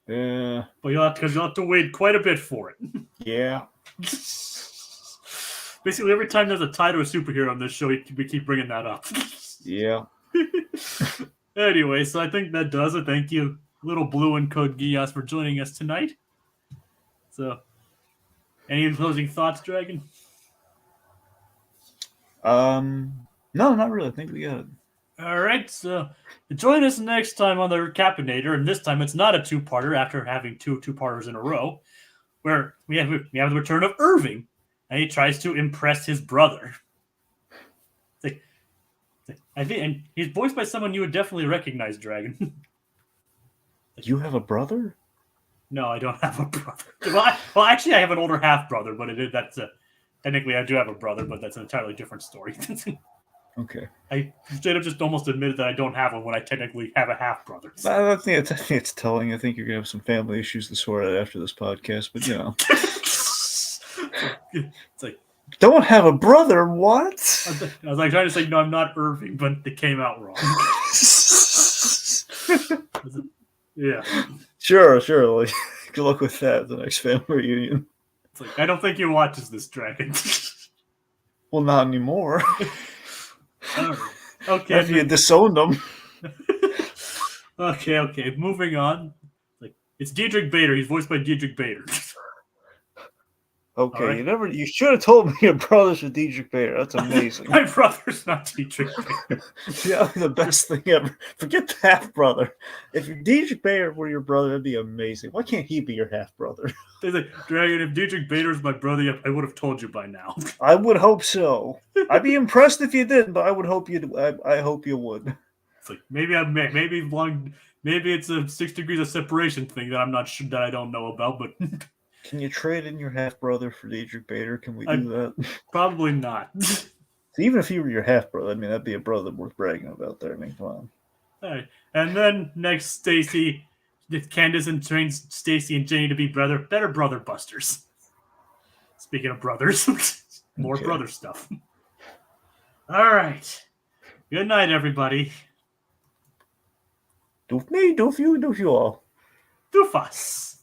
Yeah.
But you'll have to wait quite a bit for it.
Yeah.
Basically, every time there's a tie to a superhero on this show, we keep bringing that up.
Yeah.
Anyway, so I think that does it. Thank you, Little Blue and Code Geass, for joining us tonight. So, any closing thoughts, Dragon?
No, not really. I think we got it.
All right, so join us next time on the Recap-inator, and this time it's not a two-parter after having two-parters in a row, where we have the return of Irving, and he tries to impress his brother. I think, and he's voiced by someone you would definitely recognize, Dragon.
You have a brother?
No, I don't have a brother. Well, actually, I have an older half brother, but technically I do have a brother, but that's an entirely different story.
Okay.
I straight up just almost admitted that I don't have one when I technically have a half brother.
I think it's telling. I think you're gonna have some family issues to sort out after this podcast, but
It's like,
don't have a brother. What?
I was like trying to say no, I'm not Irving, but it came out wrong. Yeah.
Sure. Like, good luck with that. The next family reunion.
It's like, I don't think he watches this, Dragon.
Well, not anymore.
Right. Okay.
After you disowned them.
Okay. Moving on. It's Diedrich Bader. He's voiced by Diedrich Bader.
Okay, right. You should have told me your brother's a Diedrich Bader. That's amazing.
My brother's not Diedrich Bader.
Yeah, the best thing ever. Forget the half brother. If Diedrich Bader were your brother, that'd be amazing. Why can't he be your half brother?
Like, Dragon, if Diedrich Bader's my brother, I would have told you by now.
I would hope so. I'd be impressed if you didn't, but I would hope you. I hope you would.
It's like maybe it's a 6 degrees of separation thing that I'm not sure that I don't know about, but.
Can you trade in your half brother for Diedrich Bader? Can we do that?
Probably not.
Even if he were your half brother, I mean, that'd be a brother worth bragging about there. I mean, come on.
All right. And then next, Stacy, Candace and trains Stacy and Jenny to be better brother busters. Speaking of brothers, more brother stuff. All right. Good night, everybody.
Doof me, doof you all.
Doof us.